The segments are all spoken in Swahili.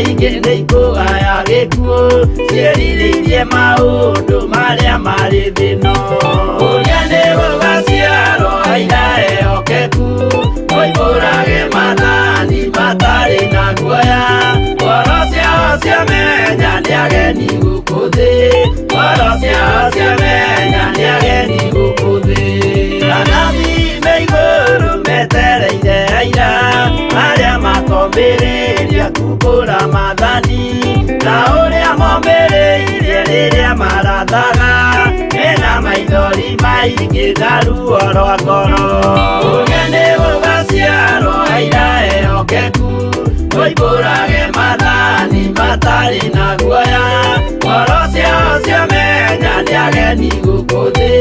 ingĩ nĩikũgaya gĩkuũ ciĩrirĩirie maũndũ marĩa marĩ thĩ-ĩno. Ũrĩa nĩ gũgaciarwo aira ehokeku moimbũrage mathani matarĩ na guoya. Ngoro ciao ciamenya nĩ ageni gũkũ thĩ, ngoro ciao ciamenya nĩ ageni gũkũ thĩ. Anabii me igũrũ metereire aira arĩa makomĩrĩria kumbũra mathani, na ũrĩa momĩrĩirie rĩrĩa marathaga mena maithori maingĩ na ruo rwa ngoro. Ũrĩa nĩ gũgaciarwo aira ehokeku moimbũrage mathani matarĩ na guoya. Ngoro ciao ciamenya nĩ ageni gũkũ thĩ,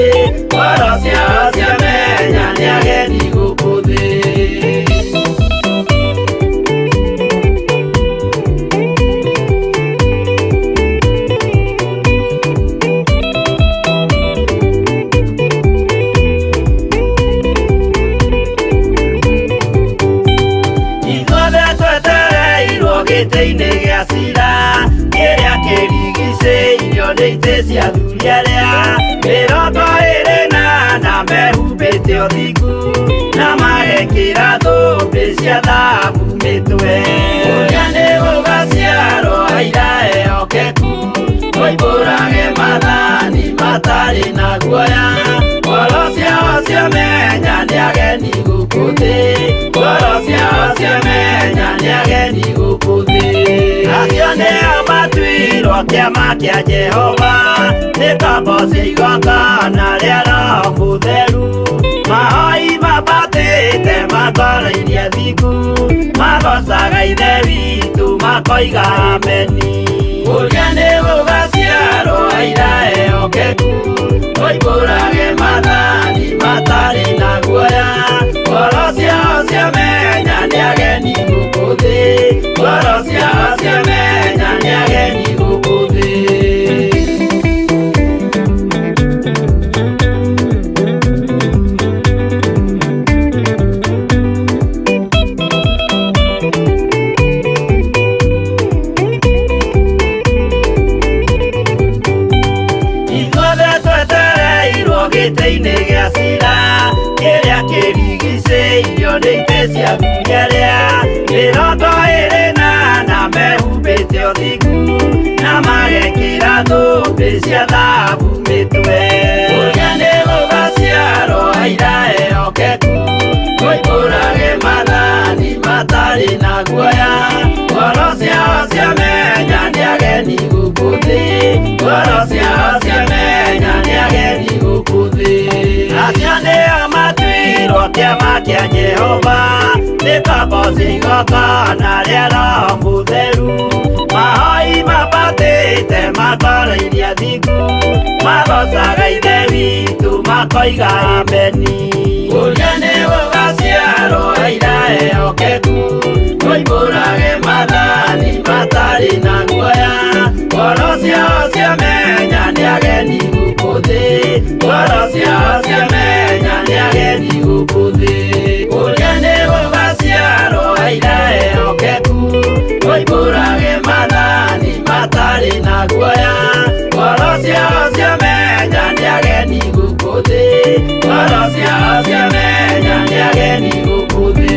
ngoro ciao ciamenya nĩ ageni gũkũ thĩ. Gĩtĩ-inĩ gĩa cira kĩrĩa kĩrigicĩirio nĩ itĩ cia athuri arĩa 24 mehumbĩte ũthingu na magekĩra thũmbĩ cia thahabu mĩtwe. Ũrĩa nĩ gũgaciarwo aira ehokeku moimbũrage mathani matarĩ na guoya. Ngoro ciao ciamenya nĩ ageni gũkũ thĩ, ngoro ciao ciamenya nĩ ageni gũkũ thĩ. Acio nĩo matuirwo kĩama kĩa Jehova nĩ ngombo cia igongona rĩa Roho Mũtheru. Mahoi mabatĩte makoro-irie thingu magocaga Ithe witũ makoiga ameni. Ũrĩa nĩ gũgaciarwo aira ehokeku moimbũrage mathani matarĩ na guoya. Ngoro ciao ciamenya nĩ ageni gũkũ thĩ, ngoro ciao ciamenya nĩ ageni gũkũ thĩ. Gĩtĩ-inĩ gĩa cira kĩrĩa kĩrigicĩirio nĩ itĩ cia athuri arĩa 24 mehumbĩte ũthingu na magekĩra thũmbĩ cia thahabu mĩtwe. Ũrĩa nĩ gũgaciarwo aira ehokeku moimbũrage mathani matarĩ na guoya. Ngoro ciao ciamenya nĩ ageni gũkũ thĩ, ngoro ciao ciamenya nĩ ageni gũkũ thĩ. Acio nĩo matuirwo kĩama kĩa Jehova nĩ ngombo cia igongona rĩa Roho Mũtheru. Mahoi mabatĩte makoro-irie thingu magocaga Ithe witũ makoiga ameni. Ũrĩa nĩ gũgaciarwo aira ehokeku moimbũrage mathani matarĩ na guoya. Ngoro ciao ciamenya nĩ ageni gũkũ thĩ, ngoro ciao ciamenya nĩ ageni gũkũ thĩ. Ũrĩa nĩ gũgaciarwo aira ehokeku moimbũrage mathani matarĩ na guoya. Ngoro ciao ciamenya nĩ ageni gũkũ thĩ, ngoro ciao ciamenya nĩ ageni gũkũ thĩ.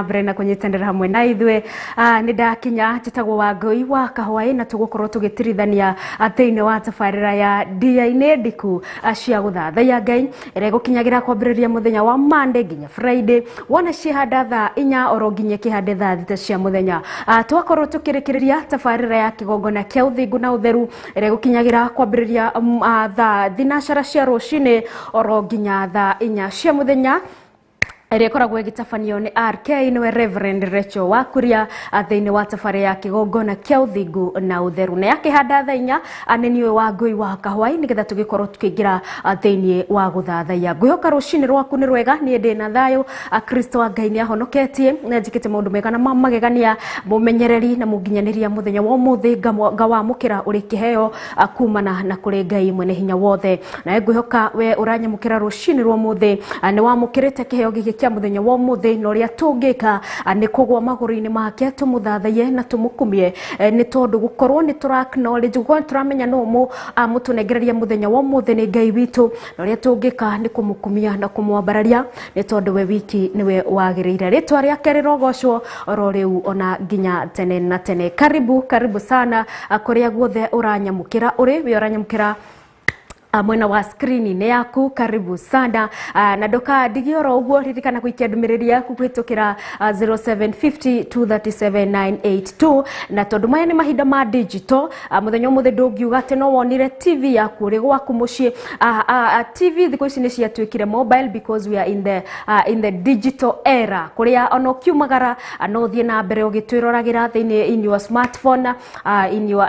na mbere na kunyitanira hamwe na ithwe ni ndakinya njitagwo Wangui wa Kahwaĩ na tugukorwo tugitirithania thiini wa tabarĩra ya Ndia-inĩ Ndiku cia gũthathaiya Ngai ĩrĩa gũkinyagira kwambĩrĩria muthenya wa Monday nginya Friday wona cihanda thaa 4 oro nginya kihande thaa 6 cia muthenya twakorwo tukirikiriria tabarĩra ya kigongona kia uthingu na utheru ĩrĩa gũkinyagira kwambĩrĩria thaa thinacara cia rũcinĩ oro nginya thaa 4 cia muthenya ĩrĩa ĩkoragwo ĩgĩtabanio nĩ RK nĩwe Reverend Rachel Wakuria thĩinĩ wa tabarĩra ya kĩgongona kĩa ũthingu na ũtheru na yakĩhanda thaa 4 nĩ niwe Wangui wa Kahwaĩ nĩgetha tũgĩkorwo tukĩingĩra thĩinĩ wa gũthathaiya ngwĩhoka rũcinĩ rwaku nĩ rwega niĩ ndĩ na thayũ Kristo wa Ngai nĩ ahonoketie na njĩkĩte maũndũ mega na magegania mũmenyereri na mũnginyanĩria mũthenya wa ũmũthĩ ngawamũkĩra ũrĩ kĩheo kumana na kũrĩ Ngai mwene hinya wothe na ngwĩhoka we ũranyamũkĩra rũcinĩ rwa ũmũthĩ nĩ wamũkĩrĩte kĩheo gĩkĩ kia muthenya wa muthi no ria tungika ni kugwa maguru-ini make tumuthathaie na tumukumie ni tondu gukorwo ni acknowledge gukorwo turamenya no mutunengereria muthenya wa muthi ni Ngai witu no ria tungika ni kumukumia na kumwambararia ni tondu we wiki niwe wagiriire ritwa riake rirogocwo oro riu ona nginya tene na tene karibu sana kuria guothe uranyamukira uri we uranyamukira mwena wa screen ni yaku karibu sana na doka digioro uguo ririkana kuikia ndumiriri yaku kuhitukira 0750237982 na tondu maya ni mahinda ma digital muthenya umuthe ndungiuga ati no wonire TV yaku ri gwaku mucii TV thiko ici ni ciatuikire mobile because we are in the digital era kuria ono kiumagara no thie na mbere ugitwirораgira thiini in your smartphone in your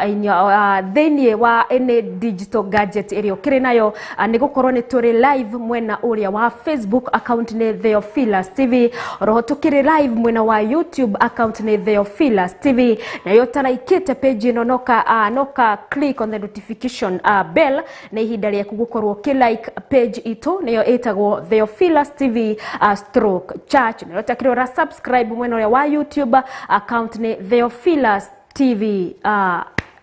thiini wa any digital gadget area nayo ni gukorwo ni turi live mwena uria wa Facebook account ni Theophilus TV roho tukiri live mwena wa YouTube account ni Theophilus TV na yo taraikite page ino noka click on the notification bell na ihinda ria kugukorwo ki like page ito niyo etagwo Theophilus TV stroke church na yo takirora subscribe mwena uria wa YouTube account ni Theophilus TV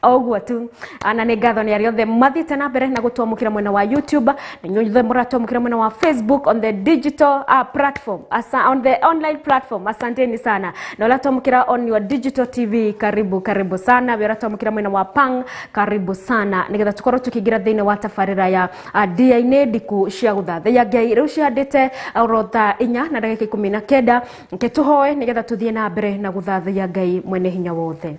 ogwo tu ana ne gatho ni ariothe mathite na mbere na gutwamukira mwena wa YouTube na nyuothe muratwamukira mwena wa Facebook on the digital platform on the online platform asanteni sana na uratwamukira on your digital TV karibu sana uratwamukira mwena wa Pang karibu sana nigetha tukorwo tukigira thiini wa tabarĩra ya Ndia-inĩ Ndiku cia gũthathaiya Ngai riu ciandite orotha 4 na ndagĩka 19 nke tuhoe nigetha tuthie na mbere na gũthathaiya Ngai mwene hinya wothe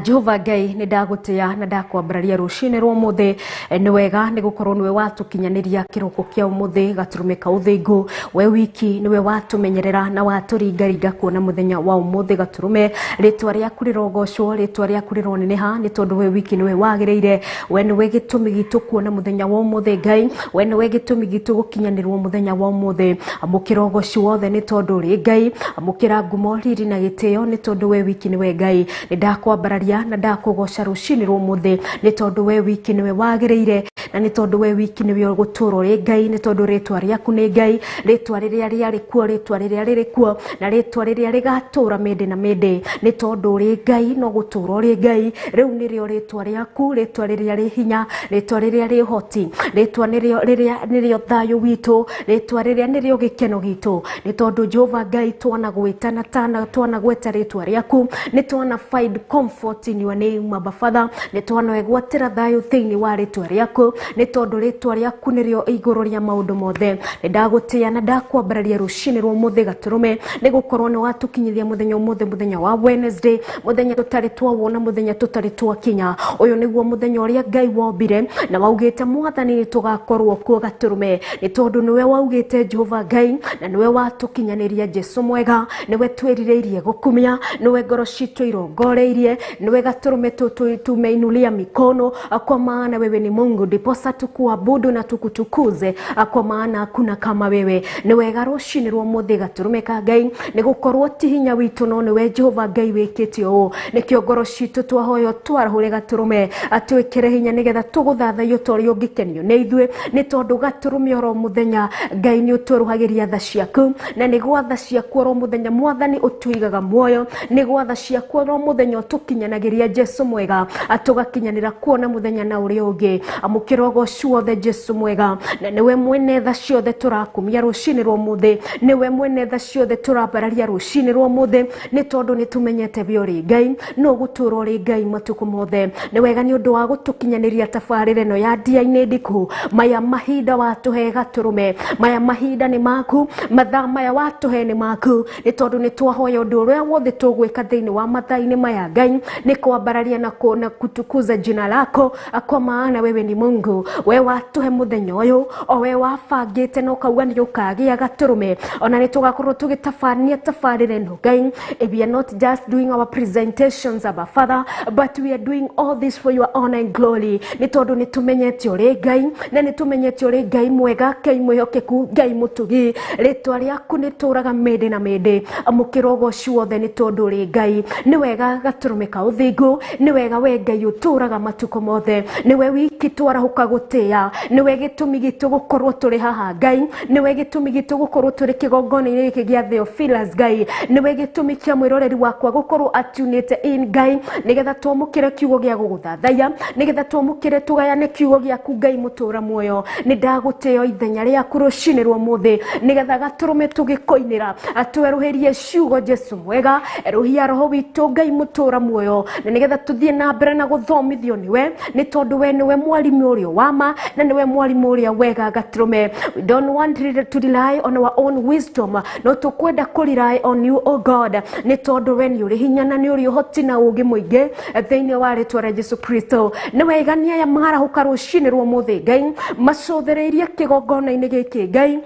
Jehova Ngai ni ndagutia na ndakwambararia rucini rwa muthi ni wega ni gukorwo niwe watukinyaniria kiroko kia umuthi gaturumika uthingu we wiki niwe watumenyerera na waturingaringa kuona muthenya wa umuthi gaturume ritwa riaku rirogocwo ritwa riaku rironeneha ni tondu we wiki niwe wagiriire we niwe gitumi gitu kuona muthenya wa umuthi Ngai we niwe gitumi gitu gukinyanirwo muthenya wa umuthi amukirogoci wothe ni tondu ri Ngai amukira ngumo riri na gitio ni tondu we wiki niwe Ngai ni ndakwambara na ndakugoca rucini rwa muthi ni tondu we wiki niwe wagiriire na ni tondu we wiki niwe guturo ri Ngai ni tondu ritwa riaku ni Ngai ritwa riria riari kuo ritwa riria riri kuo na ritwa riria rigatura mende na mende ni tondu ri Ngai no guturo ri Ngai riu nirio ritwa riaku ritwa riria ri hinya ritwa riria ri hoti ritwa nirio thayo witu ritwa riria nirio gikeno gitu ni tondu Jehova Ngai twanagwita na twanagweta ritwa riaku ni twana find comfort in your name Abba Father ni twanegwatira thayo thiini wa ritwa riaku ni tondu ritwa riaku nirio iguru ria maundu mothe ni ndagutia na ndakwambararia rucini rwa muthi gaturume ni gukorwo ni watukinyithia muthenya umuthi muthenya wa Wednesday muthenya tutari twawona muthenya tutari twakinya uyu niguo muthenya uria Ngai wombire na waugite mwathani ni tugakorwo kuo gaturume ni tondu niwe waugite Jehova Ngai na niwe watukinyaniria Jesu mwega niwe twirireirie gukumia niwe ngoro citu irongoreirie niwe gaturume tumeinulia mikono kwa maana wewe ni Mungu ndiposa tukuabudu na tukutukuze kwa maana hakuna kama wewe niwe garucini rwa muthi gaturume ka Ngai ni gukorwo ti hinya witu no niwe Jehova Ngai wikite o nikio ngoro citu twahoyo twarahure gaturume atwikire hinya nigetha tuguthathaio tori ungikenio ni ithue ni tondu gaturume oro muthenya Ngai ni utweruhagiria tha ciaku na ni gwatha ciaku oro muthenya mwathani utuigaga muoyo ni gwatha ciaku oro muthenya utukinya tukinyanagĩria Jesu mwega tugakinyanĩra kuona muthenya na ũrĩa ũngĩ amũkĩra ũgooci wothe Jesu mwega na nĩwe mwene tha ciothe tũrakumia rũcinĩ rwa ũmũthĩ nĩwe mwene tha ciothe tũrambararia rũcinĩ rwa ũmũthĩ nĩ tondũ nĩ tũmenyete we ũrĩ Ngai no gũtũũra ũrĩ Ngai matukũ mothe nĩ wega nĩ ũndũ wa gũtũkinyanĩria tabarĩra ĩno ya Ndia-inĩ Ndiku maya mahinda watũhe gatũrũme maya mahinda nĩ maku mathaa maya watũhe nĩ maku nĩ tondũ nĩ twahoya ũndũ ũrĩa wothe tũgwĩka thĩinĩ wa mathaa-inĩ maya Ngai nĩ kwambararia na kutukuza jina lako kwa maana wewe ni Mungu we watũhe mũthenya ũyũ o we wabangĩte na ũkauga nĩ ũkagĩa gatũrũme ona nĩ tũgakorwo tũgĩtabania tabarĩra ĩno Ngai if we are not just doing our presentations Abba Father but we are doing all this for your honor and glory nĩ tondũ nĩ tũmenyete ũrĩ Ngai na nĩ tũmenyete ũrĩ Ngai mwega Ngai mwĩhokeku Ngai mũtugi rĩtwa rĩaku nĩ tũraga mĩndĩ na mĩndĩ amũkĩra ũgooci wothe nĩ tondũ ũrĩ Ngai nĩ wega gatũrũme ka ũthingu nĩ wega we Ngai ũtũraga matukũ mothe nĩ we wiki twarahũka gũtĩĩa nĩ we gĩtũmi gitũ gũkorwo tũrĩ haha Ngai nĩ we gĩtũmi gitũ gũkorwo tũrĩ kĩgongona-inĩ gĩkĩ gĩa Theophilus Ngai nĩ we gĩtũmi kĩa mwĩroreri wakwa gũkorwo atunĩte in Ngai nĩgetha twamũkĩre kiugo gĩa gũgũthathaiya nĩgetha twamũkĩre tũgayane kiugo gĩaku Ngai mũtũra muoyo nĩ ndagũtĩo ithenya rĩaku rũcinĩ rwa ũmũthĩ nĩgetha gatũrũme tũgĩkoinĩra atwerũhĩrie ciugo Jesu mwega eruhia roho witũ Ngai mũtũra muoyo na nĩgetha tũthiĩ na mbere na gũthomithio nĩwe nĩ tondũ we nĩwe mwarimũ ũrĩa wama na nĩwe mwarimũ ũrĩa wega gatũrũme we don't want to rely on our own wisdom no tũkwenda kũrely on you O God nĩ tondũ we nĩ ũrĩ hinya na nĩ ũrĩ ũhoti na ũũgĩ mũingĩ thĩinĩ wa rĩtwa rĩa Jesu Kristo nĩ wegania aya marahũka rũcinĩ rwa ũmũthĩ Ngai macũthĩrĩirie kĩgongona-inĩ gĩkĩ Ngai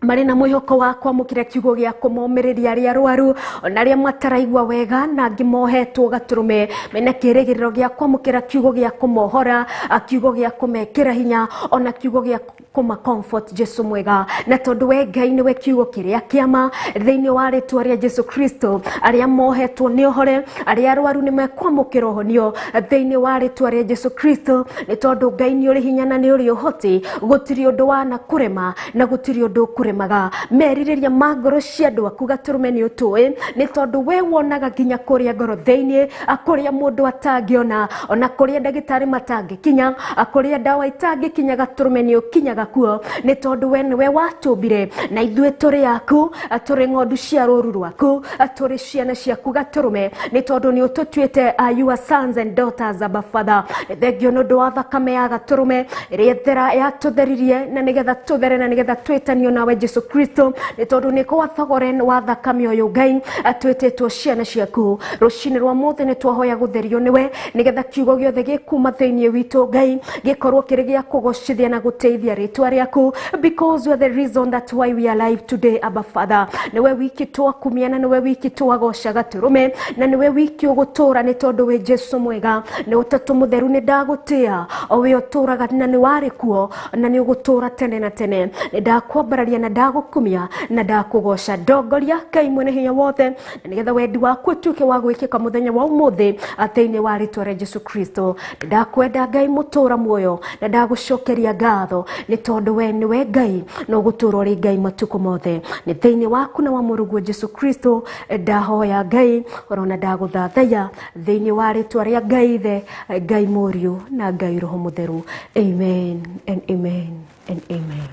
marĩ na mwĩhoko wa kwamũkĩra kiugo gĩa kũmomĩrĩria arĩa arwaru ona arĩa mataraigua wega na angĩ mohetwo gatũrũme mena kĩĩrĩgĩrĩro gĩa kwamũkĩra kiugo gĩa kũmohora kiugo gĩa kũmekĩra hinya ona kiugo gĩa kuma comfort Jesu mwega na tondũ we Ngai nĩwe kiugo kĩrĩa kĩama thĩinĩ wa rĩtwa rĩa Jesu Kristo arĩa mohetwo nĩ ũhore arĩa arwaru nĩ mekwamũkĩra ũhonio thĩinĩ wa rĩtwa rĩa Jesu Kristo nĩ tondũ Ngai nĩ ũrĩ hinya na nĩ ũrĩ ũhoti gũtirĩ ũndũ wana kũrema na gũtirĩ ũndũ ũkũremaga merirĩria ma ngoro cia andũ aku gatũrũme nĩ ũtũĩ nĩ tondũ we wonaga nginya kũrĩa ngoro thĩinĩ kũrĩa mũndũ atangĩona ona kũrĩa ndagĩtarĩ matangĩkinya kũrĩa ndawa itangĩkinya gatũrũme nĩ ũkinyaga kuo nĩ tondũ we nĩwe watũmbire na ithuĩ tũrĩ aku tũrĩ ng'ondu cia rũũru rwaku tũrĩ ciana ciaku gatũrũme nĩ tondũ nĩ ũtũtuĩte your sons and daughters Abba Father thengio nĩ ũndũ wa thakame ya gatũrũme ĩrĩa yatũtheririe na nĩgetha tũthere na nĩgetha twĩtanio nawe Jesu Kristo nĩ tondũ nĩ kwa thogore wa thakame ũyũ Ngai twĩtĩtwo ciana ciaku rũcinĩ rwa mũthĩ nĩ twahoya gũtherio nĩwe nĩgetha kiugo gĩothe gĩkuma thĩinĩ witũ Ngai gĩkorwo kĩrĩ gĩa kũgocithia na gũteithia rĩtwa rĩaku because you are the reason that why we are alive today Abba Father nĩwe wiki twakumia na nĩwe wiki twagoca gatũrũme na nĩwe wiki ũgũtũra nĩ tondũ wĩ Jesu mwega nĩ ũtatũ mũtheru nĩ ndagũtĩĩa o we ũtũraga na nĩ warĩ kuo na nĩ ũgũtũra tene na tene nĩ ndakwambararia na ndagũkumia na ndakũgoca ndongoria Ngai mwene hinya wothe na nĩgetha wendi waku ũtuĩke wa gwĩkĩka mũthenya wa ũmũthĩ thĩinĩ wa rĩtwa rĩa Jesu Kristo ndakwenda Ngai mũtũra muoyo na ndagũcokeria ngatho nĩ tondũ we nĩwe Ngai na ũgũtũra ũrĩ Ngai matukũ mothe nĩ thĩinĩ waku na wa mũrũguo Jesu Kristo ndahoya Ngai orona ndagũthathaiya thĩinĩ wa rĩtwa rĩa Ngai Ithe Ngai Mũriũ na Ngai Roho Mũtheru amen and amen and amen.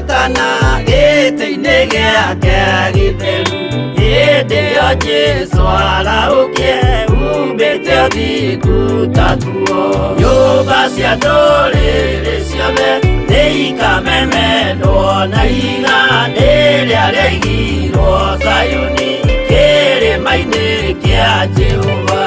Tana gĩtĩ-inĩ gĩake gĩtheru hĩndĩ ĩyo Jesũ araũkie umbĩte ũthingu taguo nyũmba cia ndũrĩrĩ ciothe nĩikamemenwo na igandĩ rĩrĩa rĩaigirwo Zayuni kĩrĩma-inĩ kĩa Jehova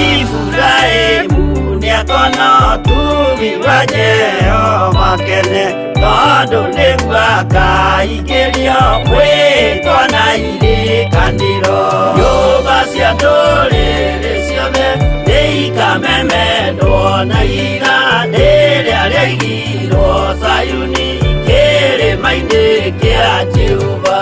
Iburahĩmu nĩakona ũtugi wa Jehova kene tondũ nĩguo akaingĩrio gwĩtwo na irĩkanĩro nyũmba cia ndũrĩrĩ ciothe nĩikamemenwo na igandĩ rĩrĩa rĩaigirwo Zayuni kĩrĩma-inĩ kĩa Jehova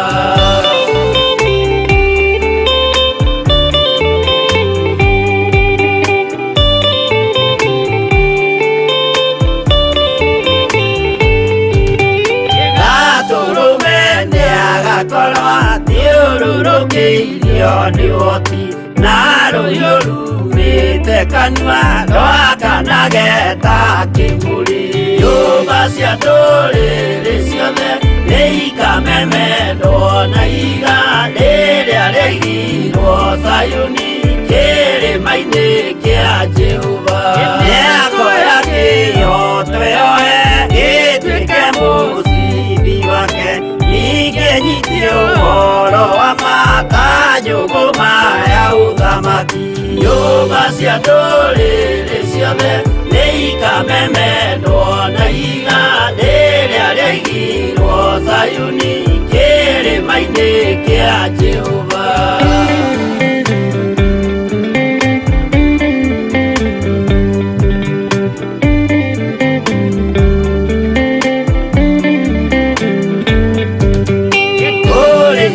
irio ni woti na rũhiũ rumĩte kanua rwakanageta kĩmũrĩ nyũmba cia ndũrĩrĩ ciothe nĩ ikamemendwo na iga rĩrĩa rĩigirwo Sayuni kĩrĩma-inĩ kĩa Jehova nĩakoya kĩyo twĩoe gĩtuĩke mũcibi wake ningĩ nyitie ũhoro wa makanjũgũ maya ũthamaki nyũmba cia ndũrĩrĩ ciothe nĩ ikamemendwo na iga rĩrĩa rĩigirwo Sayuni kĩrĩma-inĩ kĩa Jehova.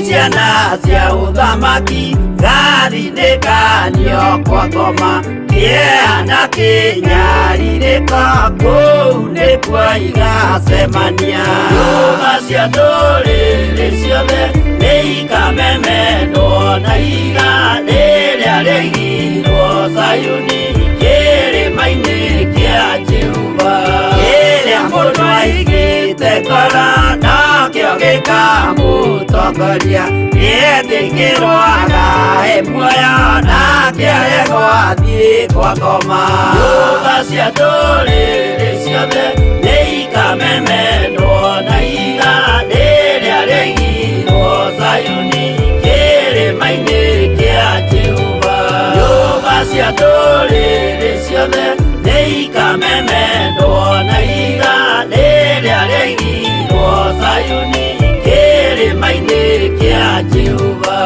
Ciana cia ũthamaki gathinĩkanio kwa ngoma kĩeha kĩnyarirĩka kũu nĩkuo igacemania nyũmba cia ndũrĩrĩ ciothe nĩ ikamemendwo na iga rĩrĩa rĩigirwo Sayuni kĩrĩma-inĩ kĩa Jehova kĩrĩa mũndũ aigĩte ngoro nakĩo gĩkamũtongoria nĩetĩkĩrwaga muoyo nake aregwo athiĩ kwa ngoma nyũmba cia ndũrĩrĩ ciothe nĩ ikamemendwo na iga rĩrĩa rĩigirwo Sayuni kĩrĩma-inĩ kĩa Jehova nyũmba cia ndũrĩrĩ ciothe nĩ ikamemendwo na iga rĩrĩa rĩigirwo Sayuni kĩrĩma-inĩ kĩa Jehova.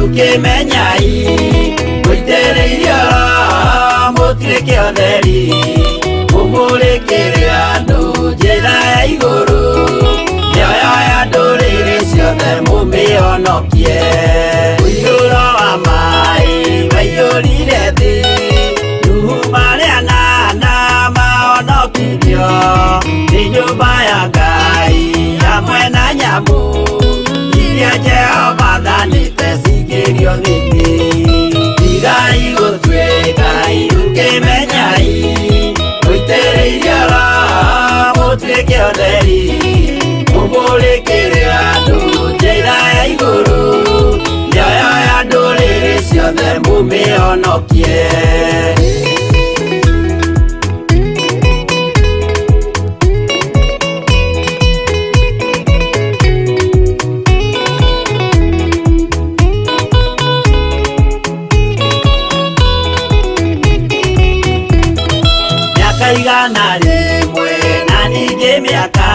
Tukĩmenyai mũitĩrĩirio mũtuĩke ũtheri mũmũrĩkĩre andũ njĩra ya igũrũ mĩoyo ya ndũrĩrĩ ciothe mũmĩhonokie mũiyũro wa maĩ waiyũrire thĩ Nuhu marĩa nana mahonokirio nĩ nyũmba ya Ngai hamwe na nyamũ iria Jehova thanĩte cingĩrio thĩinĩ igai gũtuĩka tukĩmenyai mũitĩrĩirio mũtuĩke ũtheri mũmũrĩkĩre andũ njĩra ya igũrũ mĩoyo ya ndũrĩrĩ ciothe mũmĩhonokie. Igana rĩmwe na ningĩ mĩaka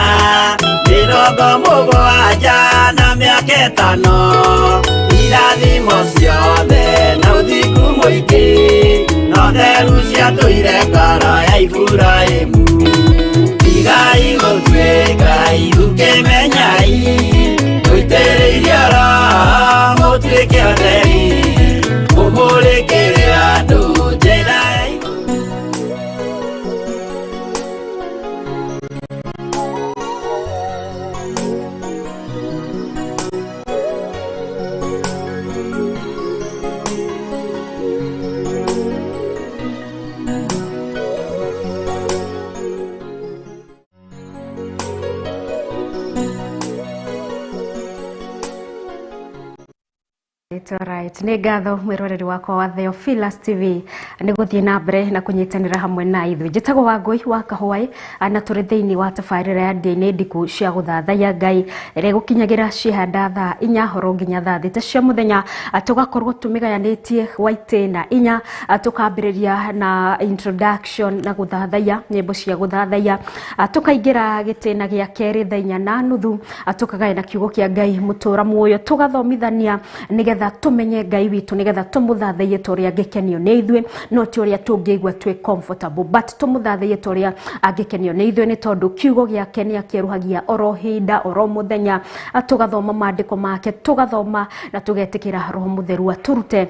70 na mĩaka 5 irathimo ciothe na ũthingu mũingĩ na ũtheru ciatũire ngoro ya Iburahĩmu igai gũtuĩka tukĩmenyai mũitĩrĩirio mũtuĩke ũtheri mũmũrĩkĩre andũ njĩra ya It's alright. Nĩ ngatho mwĩroreri wakwa wa Theophilus TV nĩ gũthiĩ na mbere na kũnyitanĩra hamwe na ithuĩ. Njĩtagwo Wangũi wa Kahũai na tũrĩ thĩinĩ wa tabarĩra ya ndĩ-inĩ ndiku cia gũthathaiya Ngai ĩrĩa gũkinyagĩra ciĩhanda thaa 4 horo nginya thaa 6 cia mũthenya. Tũgakorwo tũmĩgayanĩtie gwa itĩ na 4, tũkambĩrĩria na introduction na gũthathaiya nyĩmbo cia gũthathaiya, tũkaingĩra gĩtĩna gĩa kerĩ thaa 4:30, tũkagayana kiugo kĩa Ngai mũtũra muoyo, tũgathomithania nĩgetha tumenye Ngai witũ, nĩgetha tũmũthathaiye torĩa angĩkenio nĩ ithuĩ, no ti ũrĩa tũngĩigua twĩ comfortable, but tũmũthathaiye torĩa angĩkenio nĩ ithuĩ, nĩ tondũ kiugo gĩake nĩ akĩeruhagia oro hinda oro mũthenya. Tũgathoma maandĩko make, tũgathoma na tũgetĩkĩra Roho Mũtheru atũrute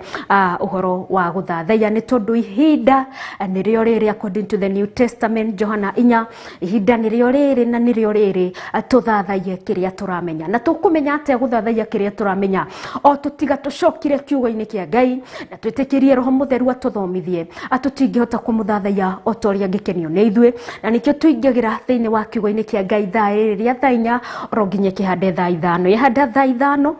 ũhoro wa gũthathaiya, nĩ tondũ ihinda nĩrĩo rĩrĩ according to the New Testament, Johana 4, ihinda nĩrĩo rĩrĩ na nĩrĩo rĩrĩ tũthathaiye kĩrĩa tũramenya. Na tũkũmenya atĩa gũthathaiya kĩrĩa tũramenya? O tũtiga tũcokire kiugo-inĩ kĩa Ngai na twĩtĩkĩrie Roho Mũtheru atũthomithie, tũtingĩhota kũmũthathaiya o torĩa angĩkenio nĩ ithuĩ, na nĩkĩo tũingĩraga thĩinĩ wa kiugo-inĩ kĩa Ngai thaa rĩrĩa thaa 4 oro nginya kĩhande thaa 5. Yahanda thaa 5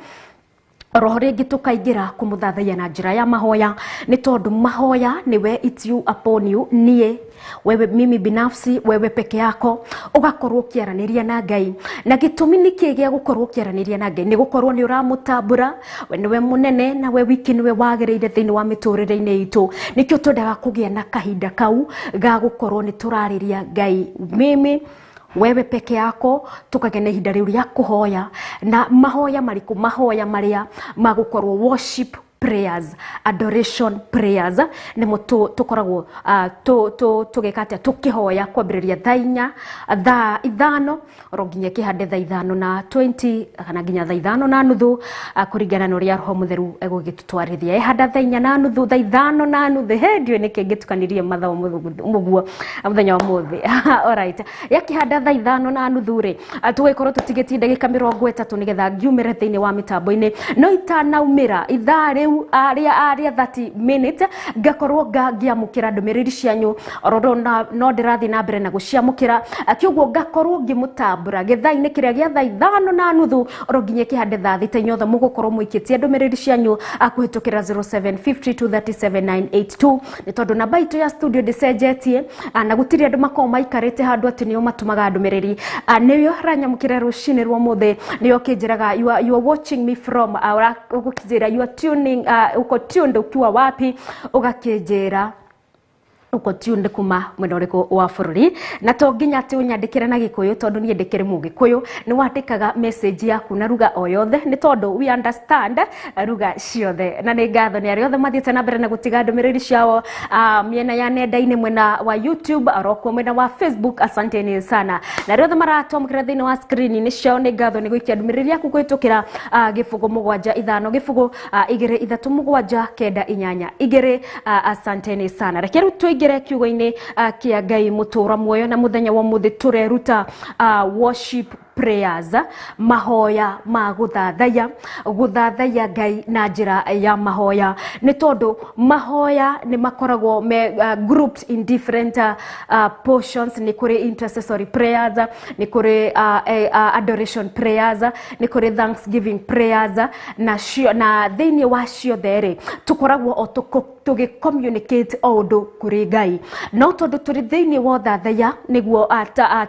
roho rĩngĩ tũkaingĩra kũmũthathaiya na njĩra ya mahoya, nĩ tondũ mahoya nĩwe it's you upon you, niĩ wewe, mimi binafsi, wewe peke yako ugakorwo ũkĩaranĩria na Ngai. Na gĩtũmi nĩkĩ gĩa gũkorwo ũkĩaranĩria na Ngai? Nĩ gũkorwo nĩ ũramũtambũra we nĩwe mũnene na we wiki nĩwe wagĩrĩire thĩinĩ wa mĩtũrĩre-inĩ itũ. Nĩkĩo twendaga kũgĩa na kahinda kau ga gũkorwo nĩ tũrarĩria Ngai, mimi wewe peke yako, tukagĩa na ihinda rĩu rĩa kũhoya. Na mahoya marĩkũ? Mahoya marĩa magũkorwo worship prayers, adoration prayers, nĩmo tũkoragwo tũgĩka atĩa? Tũkĩhoya kwambĩrĩria thaa 5 oro nginya kĩhande thaa 5:20 kana nginya thaa 5:30, kũringana na ũrĩa Roho Mũtheru egũgĩtũtwarithia. Yahanda thaa 4:30, thaa 5:30, ndiũĩ nĩkĩ ngĩtukanirie mathaa mũguo mũthenya wa ũmũthĩ. Alright, yakĩhanda thaa 5:30 rĩ, tũgĩkorwo tũtigĩtie ndagĩka 30 nĩgetha ngiumĩre thĩinĩ wa mĩtambo-inĩ. No itanaumĩra ithaa rĩu aria 30 minutes ngakorwo ngĩamũkĩra ndũmĩrĩri cianyu, oro no ndĩrathiĩ na mbere na gũciamũkĩra, kĩoguo ngakorwo ngĩmũtambũra gĩthaa-inĩ kĩrĩa gĩa thaa 5:30 oro nginya kĩhande thaa 6. Inyuothe mũgũkorwo mũikĩtie ndũmĩrĩri cianyu kũhĩtũkĩra 0752279982, nĩ tondũ namba itũ ya studio ndĩcenjetie, na gũtirĩ andũ makorwo maikarĩte handũ atĩ nĩo matumaga ndũmĩrĩri. Nĩyo ranyamũkĩra rũcinĩ rwa mũthĩ, nĩyo kĩnjĩraga you are watching me from, ũgũkĩnjĩra you are tuning, uko tuned ukiwa wapi, ũgakĩnjĩra uko tuned kuma mwena ũrĩkũ wa bũrũri. Na to nginya atĩ ũnyandĩkĩre na Gĩkũyũ, tondũ niĩ ndĩkĩrĩ Mũgĩkũyũ, nĩ wandĩkaga message yaku na ruga o yothe, nĩ tondũ we understand ruga ciothe. Na nĩ ngatho nĩ arĩa othe mathiĩte na mbere na gũtiga ndũmĩrĩri ciao mĩena ya nenda-inĩ, mwena wa YouTube aroko mwena wa Facebook, asanteni sana. Na arĩa othe maratwamũkĩra thĩinĩ wa screen nĩ ciao, nĩ ngatho nĩ gũikia ndũmĩrĩri yaku kũhĩtũkĩra gĩbũgũ 75 gĩbũgũ 23789 asanteni sana. Reke rĩu tũingĩre kiugo-inĩ kĩa Ngai mũtũra muoyo, na mũthenya wa mũthĩ tũreruta worship prayers, mahoya ma gũthathaiya Ngai na njĩra ya mahoya, nĩ tondũ mahoya nĩ makoragwo grouped in different portions. Nĩ kũrĩ intercessory prayers, nĩ kũrĩ adoration prayers, nĩ kũrĩ thanksgiving prayers, na thĩinĩ wa ciothe rĩ tũkoragwo o tũgĩ-communicate o ũndũ kũrĩ Ngai. No tondũ tũrĩ thĩinĩ wa ũthathaiya, nĩguo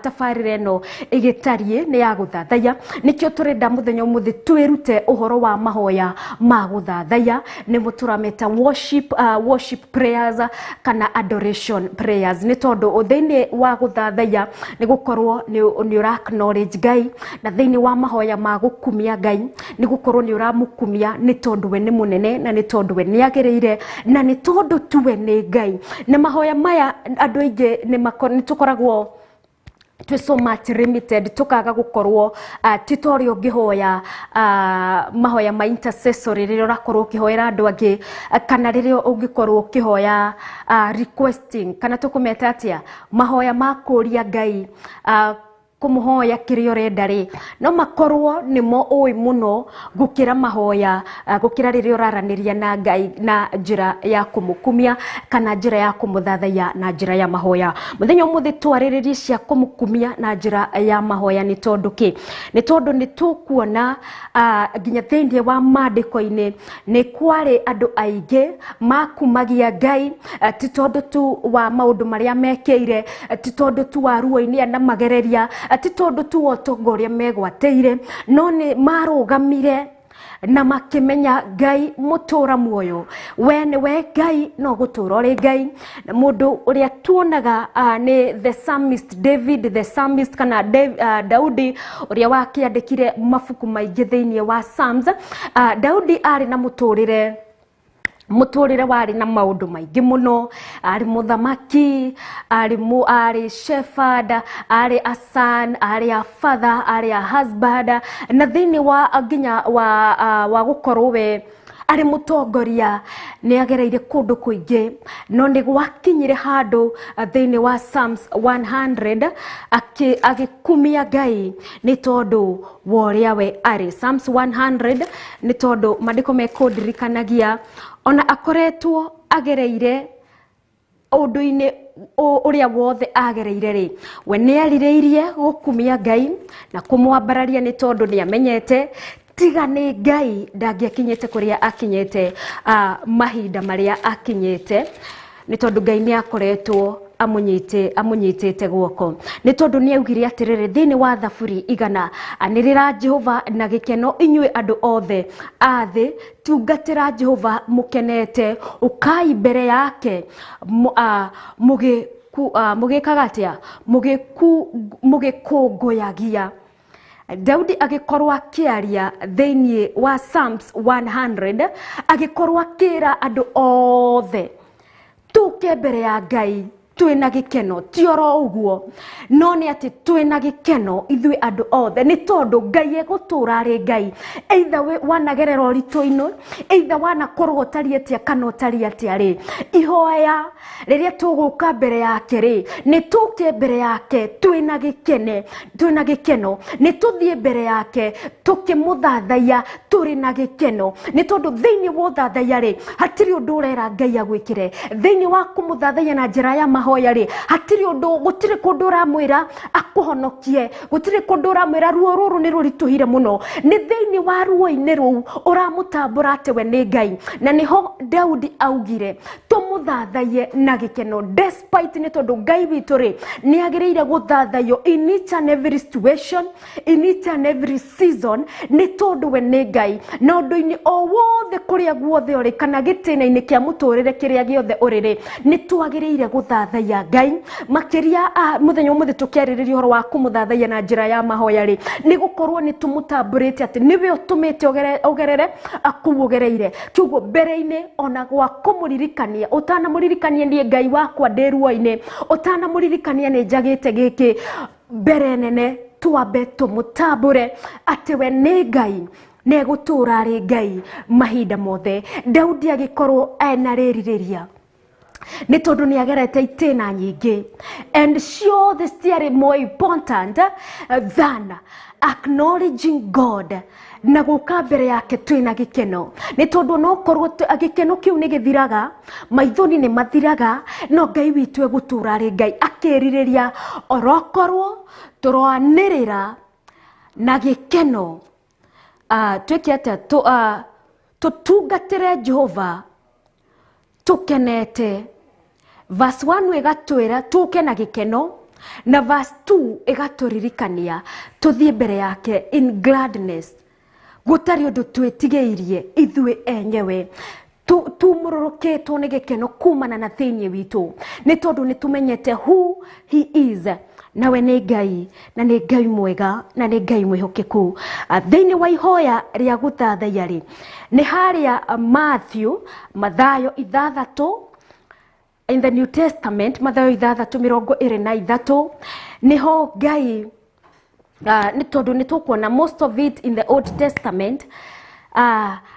tabarĩra ĩno ĩgĩtariĩ nĩ ya gũthathaiya, nĩkĩo tũrenda mũthenya ũmũthĩ twĩrute ũhoro wa mahoya ma gũthathaiya, nĩmo tũrameta worship prayers kana adoration prayers. Nĩ tondũ thĩinĩ wa gũthathaiya nĩ gũkorwo nĩ ũra acknowledge Ngai, na thĩinĩ wa mahoya ma gũkumia Ngai nĩ gũkorwo nĩ ũramũkumia, nĩ tondũ we nĩ mũnene, na nĩ tondũ we nĩ agĩrĩire, na nĩ tondũ tuwe nĩ Ngai. Na mahoya maya andũ aingĩ nĩ tũkoragwo twĩ so much limited, tukaga gũkorwo ti torĩa ũngĩhoya mahoya ma intercessory rĩrĩa ũrakorwo ũkĩhoera andũ angĩ, kana rĩrĩa ũngĩkorwo ũkĩhoya requesting, kana tũkũmeta atĩa, mahoya ma kũria Ngai kumuhoya kirio rendari no makorwo nimo oi muno gukira mahoya gukira ririo raraniria na Ngai na njira ya kumukumia kana njira ya kumuthathaiya na njira ya mahoya. Muthenya umuthi twariririe cia kumukumia na njira ya mahoya ni tondu ki ni tondu ni tukuona nginya thindie wa mandiko-ini ni kwari andu aingi makumagia Ngai ti tondu tu wa maundu maria mekeire ti tondu tu wa ruo-ini na magereria ti tondu tu otongoria megwateire no ni marugamire na makimenya Ngai mutura muoyo we Ngai no gutura uri Ngai. Mundu uria tuonaga ni the psalmist David, the psalmist kana Daudi uria wakiandikire mabuku maingi thiini wa Psalms. Daudi ari na muturire wari na maundu maingi muno, ari muthamaki, ari shepherd, ari a son, ari a father, ari a husband, na thiini wa nginya wa gukorwo we ari mutongoria ni agereire kundu kuingi no ni gwakinyire handu thiini wa Psalms 100 agikumia Ngai ni tondu woria we ari. Psalms 100 ni tondu mandiko mekundirikanagia ona akoretwo agereire undu-ini uria wothe agereire ri we ni arireirie gukumia Ngai na kumwambararia ni tondu ni amenyete tiga ni Ngai ndangiakinyete kuria akinyete mahinda maria akinyete ni tondu Ngai ni akoretwo amunyitete guoko ni tondu ni augire atiriri thiini wa Thaburi igana anirira Jehova na gikeno inyue andu othe athi tungatira Jehova mukenete ukai mbere yake mugikagatia mugikunguyagia. Daudi agikorwa akiaria thiini wa Psalms 100 agikorwa akira andu othe tuke mbere ya Ngai twina gikeno tioro uguo no ni ati twina gikeno ithui andu othe ni tondu Ngai egutura ari Ngai either we wanagerera urito-ino either wanakorwo utariatia kana utariatia ri ihoya riria tuguka mbere yake ri ni tuke mbere yake twina gikeno ni tuthie mbere yake tukimuthathaiya turi na gikeno ni tondu thiini wa uthathaiya ri hatiri undu urera Ngai agwikire thiini wa kumuthathaiya na njira ya mahoya ri hatiri undu gutiri kundu ramwira akuhonokie gutiri kundu ramwira ruo ruru ni rurituhire muno ni thiini wa ruo-ini ruu uramutambura ati we ni Ngai na niho Daudi augire tumuthathaiye na gikeno despite ni tondu Ngai witu ri ni agireire guthathaiyo in each and every situation in each and every season ni tondu we ni Ngai na undu-ini o wothe kuria guothe uri kana gitina-ini kia muturire kiria giothe uriri ni twagireire guthathaiya Ngai makiria muthenya umuthi tukiaririria horo wa kumuthathaiya na njira ya mahoya ri ni gukorwo ni tumutamburite ati niwe utumite ogerere akuwogereire kiugo mbere-ini ona gwa kumuririkania utana muririkania ni Ngai wakwa nderuo-ini utana muririkania ni njagite giki mbere nene twambe tumutambure ati we ni Ngai ne gutura ari Ngai mahinda mothe. Daudi agikorwo ena riririria ni tondu ni agerete itina nyingi and sure this is more important than acknowledging God na guka mbere yake twina gikeno ni tondu no korwo gikeno kiu ni githiraga maithoni ni mathiraga no Ngai witu egutura ari Ngai akiririria orokorwo turoanirira na gikeno twikete tutungatire Jehova tukenete. Verse 1 igatwira tuke na gikeno na verse 2 igaturirikania tuthie mbere yake in gladness gutari undu twetigeirie ithui enyewe tumururuketwo ni gikeno kumana na thiini witu ni tondu ni tumenyete who he is nawe ni Ngai na ni Ngai mwega na ni Ngai mwihokeku. Thiini wa ihoya ria guthathaiya ri ni haria Matthew Mathayo 6 in the New Testament Mathayo 6:23 niho Ngai ni tondu ni tukuona most of it in the Old Testament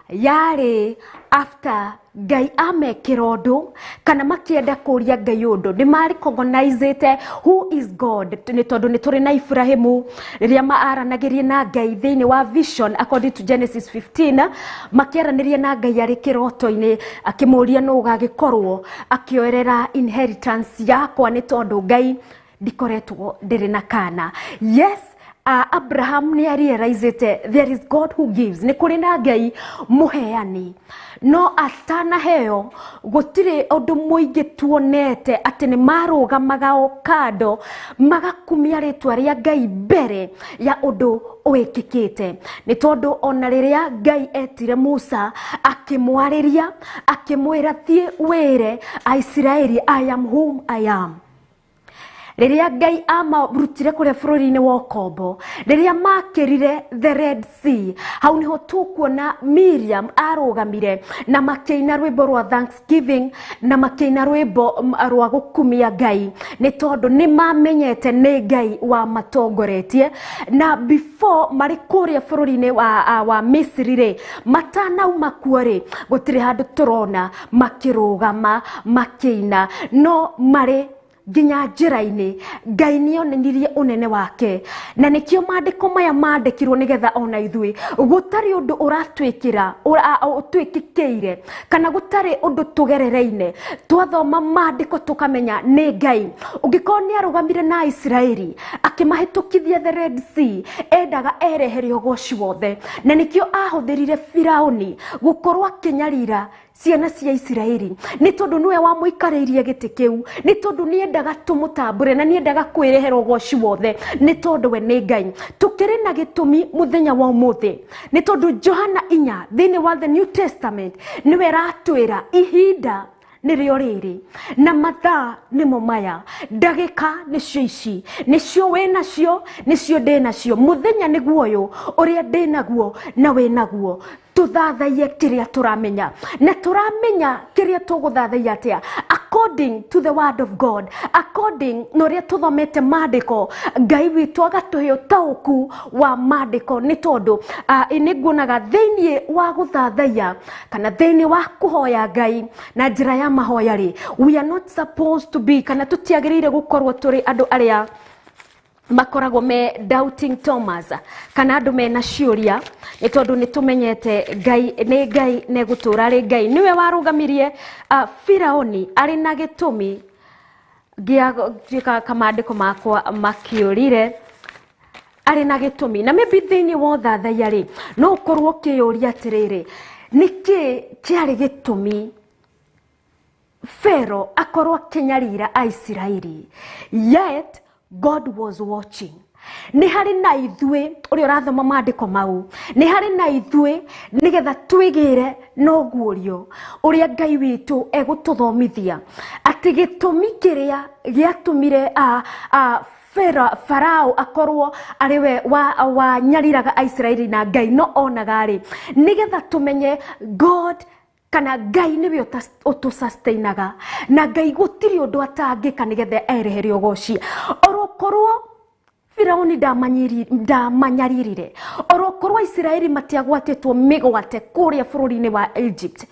yari after Ngai amekira undu kana makienda kuria Ngai undu ni mari recognizete who is God. Ni tondu ni turi na Ibrahimu riria maaranagirie na Ngai thiini wa vision according to Genesis 15 makiaranirie na Ngai ari kiroto-ini akimuria no gagikorwo akioerera inheritance yakwa ni tondu Ngai ndikoretwo ndiri na kana. Yes, Abraham ni realizete there is God who gives. Ni kuri na Ngai muheani. No atana heo gutire undu muingi tuonete ati ni marugamaga o kando magakumia ritwa ria Ngai mbere ya undu wikikite. Ni tondu ona riria Ngai etire Musa akimwariria akimwira thie were Aisiraeli, I am whom I am. Riria Ngai amarutire kuria bururi-ini wa Kombo, riria makirire the Red Sea, hau niho tukuona Miriam arugamire na makiina rwimbo rwa thanksgiving na makiina rwimbo rwa gukumia Ngai ni tondu ni mamenyete ni Ngai wa matongoretie. Na before mari kuria bururi-ini wa Misri ri matanauma kuo ri gutire handu turona makirugama makiina, no mari ginya njira-ini Ngai nionanirie unene wake. Na nikio maandiko maya mandikirwo nigetha ona ithui gutari undu uratwikira utwikikiire kana gutari undu tugerereine twathoma maandiko tukamenya ni Ngai. Ungikorwo ni arugamire na Israeli akimahĩtũkithia the Red Sea endaga erehere ugoci wothe, na nikio ahuthirire Firauni gukorwo akinyarira ciana cia Israeli ni tondu niwe wamuikaririe giti kiu, ni tondu ni endaga tumutambure na ni endaga kwirehera ugoci wothe, ni tondu we ni Ngai. Tukiri na gitumi muthenya wa umuthi ni tondu Johana 4 thiini wa the New Testament niwe ratwira ihinda nirio riri na mathaa nimo maya, ndagika nicio ici, nicio we nacio, nicio ndi nacio, muthenya niguo uyu uria ndi naguo na we naguo. Tuthathaie kiria turamenya na turamenya kiria tuguthathaia atia according to the word of God, according no ria tuthomete maandiko. Ngai witu agatuhe utauku wa maandiko ni tondu iniguonaga thiini wa guthathaia kana thiini wa kuhoya Ngai na njira ya mahoya ri we are not supposed to be kana tutiagirire gukorwo turi andu aria makoragwo me doubting Thomas kana andu mena ciuria ni tondu ni tumenyete Ngai ne gutura ri Ngai niwe warugamirie Firauni ari na gitumi gia kamandiko makwa makiurire ari na gitumi. Na maybe thiini wa thathaia ri no ukorwo kiuria atiriri niki kiari gitumi Pharaoh akorwo kinyarira Aisiraeli, yet God was watching. Ni hari na ithui uri urathoma maandiko mau, ni hari na ithui nigetha twigire no guorio uria Ngai witu egututhomithia ati gitumi kiria giatumire Farao akorwo ariwe wa nyariraga Aisiraeli na Ngai no onaga ri nigetha tumenye God kana Ngai niwe utusustainaga na Ngai gutiri undu atangika nigetha erehere ugoci. Orokorwo Firauni ndamanyaririre, orokorwo Israeli matiagwatitwo migwate kuria bururi-ini wa Egypt,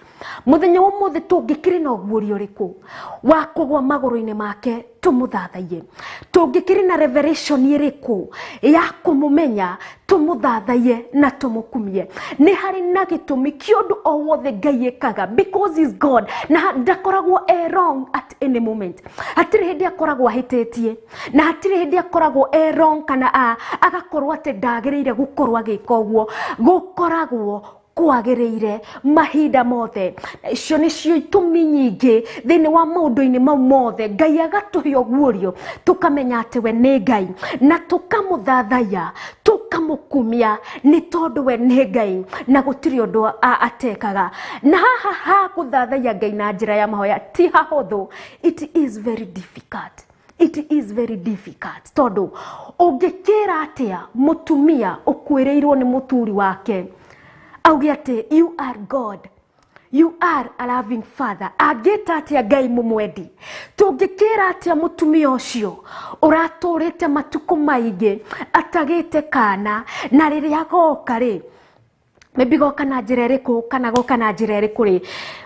muthenya wa umuthi tungikiri na guorio riku wa kugwa maguru-ini make tumuthathaie, tungikiri na revelation iriku ya kumumenya tumuthathaie na tumukumie. Ni hari na gitumi kiundu o wothe Ngai ekaga because is God na ndakoragwo wrong at any moment. Hatiri hindi akoragwo ahititie na hatiri hindi akoragwo wrong kana agakorwo ati ndagiriire gukorwo agika uguo, gukoragwo kwagiriire mahinda mothe. Icio nicio itumi nyingi thiini wa maundu-ini mau mothe Ngai agatuhe guorio tukamenya ati we ni Ngai na tukamuthathaia tukamukumia ni tondu we ni Ngai na gutiri undu atekaga. Na haha kuthathaia Ngai na njira ya mahoya ti hahuthu, it is very difficult. It is very difficult tondu ungikira atia mutumia ukwireirwo ni muthuri wake auge ati you are God, you are a loving father, ageta atia Ngai mumwendi, tungikira atia mutumia ucio uraturite matuku maingi atagite kana na riria agoka ri maybe goka na njĩra ĩrĩkũ kana goka na njĩra ĩrĩkũ rĩ,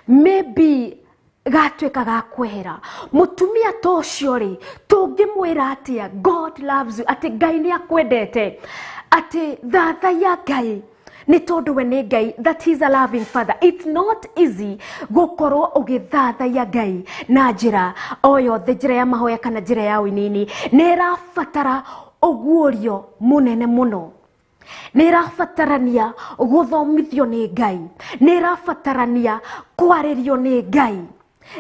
maybe gatwĩka ga kwehera mutumia ta ũcio rĩ, tũngĩmwĩra atĩa God loves you, atĩ Ngai nĩ akwendete, atĩ thathaia Ngai nĩ tondũ we nĩ Ngai, that he's a loving father. It's not easy gũkorwo ũgĩthathaia Ngai na njĩra o yothe, njĩra ya mahoya kana njĩra ya ũinini. Nĩ ĩrabatara ũguũrio mũnene mũno, nĩ ĩrabatarania gũthomithio nĩ Ngai, nĩ ĩrabatarania kwarĩrio nĩ Ngai,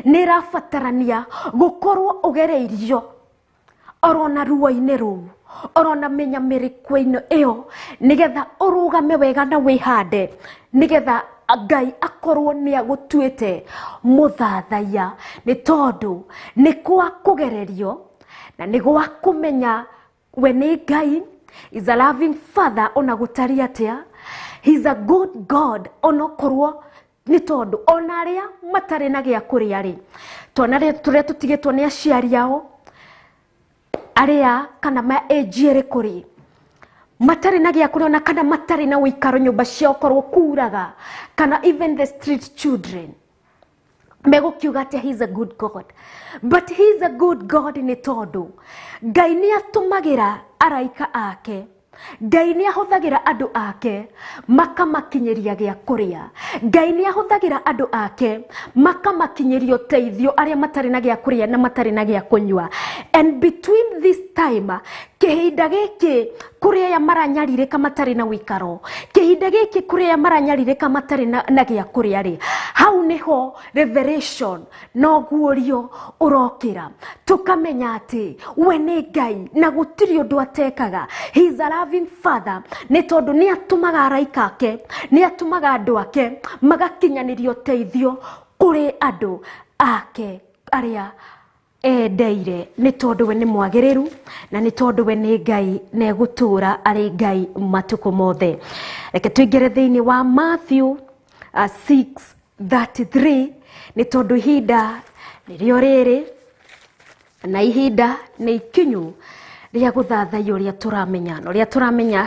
nĩ ĩrabatarania gũkorwo ũgereirio orona ruo-inĩ rũu, orona mĩnyamĩrĩko-inĩ ĩyo, nĩgetha ũrũgame wega na wĩhande, nĩgetha Ngai akorwo nĩ agũtuĩte mũthathaia, nĩ tondũ nĩ kwa kũgererio na nĩ gwa kũmenya we nĩ Ngai. He's a loving father ona gũtari atĩa, he's a good God ona korwo nĩ tondũ ona arĩa matarĩ na gĩa kũrĩa rĩ, twana tũrĩa tũtigĩtwo nĩ aciari ao, arĩa kana ma age ĩrĩkũ rĩ, matarĩ na gĩa kũrĩa ona kana matarĩ na ũikaro nyũmba ciao korwo kuraga, kana even the street children, megũkiuga atĩ he's a good God. But he's a good God nĩ tondũ Ngai nĩ atũmagĩra araika ake, Ngai nĩ ahũthagĩra andũ ake makamakinyĩria gĩa kũrĩa, Ngai nĩ ahũthagĩra andũ ake makamakinyĩria ũteithio arĩa matarĩ na gĩa kũrĩa na matarĩ na gĩa kũnyua. And between this time, kĩhinda gĩkĩ kũrĩ aya maranyarirĩka matarĩ na ũikaro, kĩhinda gĩkĩ kũrĩ aya maranyarirĩka matarĩ na gĩa kũrĩa rĩ, hau nĩho revelation no guũrio ũrokĩra, tũkamenya atĩ we nĩ Ngai na gũtirĩ ũndũ atekaga. He's a loving father, nĩ tondũ nĩ atũmaga araika ake, nĩ atũmaga andũ ake magakinyanĩrio ũteithio kũrĩ andũ ake arĩa endeire, nĩ tondũ we nĩ mwagĩrĩru na nĩ tondũ we nĩ Ngai na egũtũũra arĩ Ngai matukũ mothe. Reke tũingĩre thĩinĩ wa Matthew 6:33, nĩ tondũ ihinda nĩrĩo rĩrĩ na ihinda nĩ ikinyu rĩa gũthathaia ũrĩa tũramenya na ũrĩa tũramenya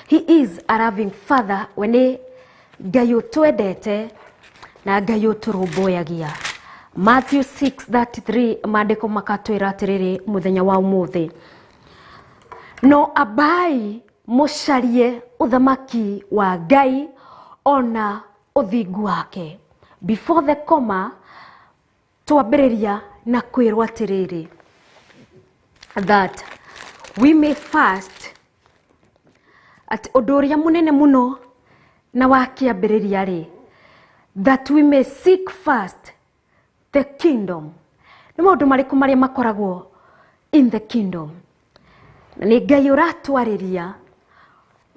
he is a loving father, we nĩ Ngai ũtwendete na Ngai ũtũrũmbũyagia. Matthew 6:33 maandĩko makatwĩra atĩrĩrĩ mũthenya wa ũmũthĩ, no ambai mũcarie ũthamaki wa Ngai ona ũthingu wake. Before the comma twambĩrĩria na kwĩrwo atĩrĩrĩ, that we may fast, at ũndũ ũrĩa mũnene mũno na wakĩambĩrĩria rĩ, that we may seek first the kingdom. Nĩ maũndũ marĩkũ marĩa makoragwo in the kingdom? Na nĩ Ngai ũratwarĩria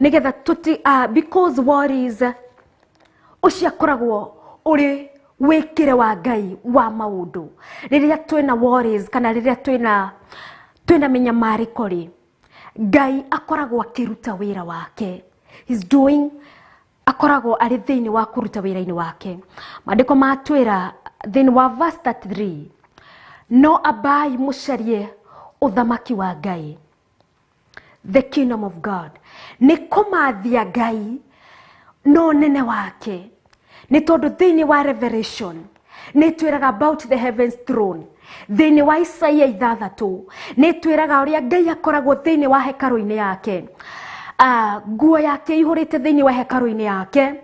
nĩgetha because what is ũcio akoragwo ũrĩ wĩkĩre wa Ngai wa maũndũ. Rĩrĩa twĩna worries kana rĩrĩa twĩna mĩnyamarĩko rĩ, Ngai akoragwo akĩruta wĩra wake. He's doing, akoragwo arĩ thĩinĩ wa kũruta wĩra-inĩ wake. Maandĩko matwĩra thĩinĩ wa verse 33, no ambai mũcarie ũthamaki wa Ngai, the kingdom of God. Nĩ kũmathia Ngai no nene wake, nĩ tondũ thĩinĩ wa Revelation nĩ twĩraga about the heavens throne. Thĩinĩ wa Isaia 6 nĩ twĩraga ũrĩa Ngai akoragwo thĩinĩ wa hekarũ-inĩ yake, nguo yake ihũrĩte thĩinĩ wa hekarũ-inĩ yake,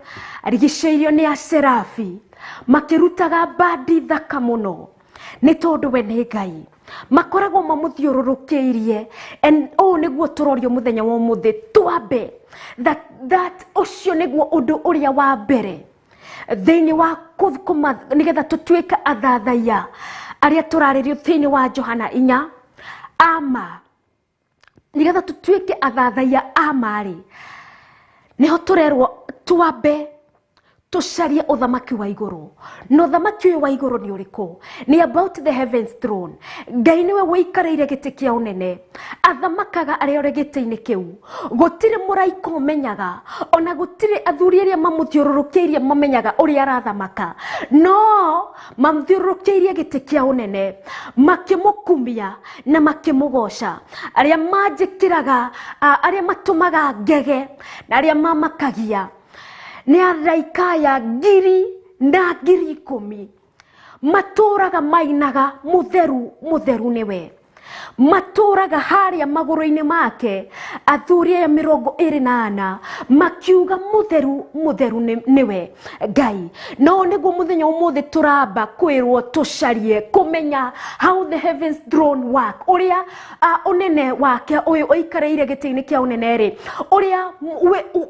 arigicĩirio nĩ aserafi makĩrutaga mbandi thaka mũno, nĩ tondũ we nĩ Ngai, makoragwo mamũthiũrũrũkĩirie. And nĩguo tũrorio mũthenya wa ũmũthĩ twambe that ũcio nĩguo ũndũ ũrĩa wa mbere thĩinĩ wa nĩgetha tũtuĩke athathaia arĩa tũrarĩrio thĩinĩ wa Johana 4 ama, nĩgetha tũtuĩke athathaia amarĩ, nĩho tũrerwo twambe tũcarie ũthamaki wa igũrũ. No ũthamaki ũyũ wa igũrũ nĩ ũrĩkũ? Nĩ about the heavens throne. Ngai nĩwe wĩikarĩire gĩtĩ kĩa ũnene, athamakaga arĩ ũrĩ gĩtĩ-inĩ kĩu. Gũtirĩ mũraika ũmenyaga, ona gũtirĩ athuri arĩa mamũthiũrũrũkĩirie mamenyaga ũrĩa arathamaka, no mamũthiũrũrũkĩirie gĩtĩ kĩa ũnene makĩmũkumia na makĩmũgoca, arĩa manjĩkĩraga, arĩa matũmaga ngege na arĩa mamakagia nĩ araika ya ngiri na ngiri 10 matũraga mainaga mutheru mutheru niwe, matũraga haria magũrũ-inĩ make athuri ya 24 makiuga mutheru mutheru niwe Ngai. No nĩguo mũthenya ũmũthĩ tũramba kwĩrwo tũcarie kumenya how the heavens throne work, ũrĩa ũnene wake ũyũ ũikarĩire gĩtĩ-inĩ kĩa ũnene rĩ,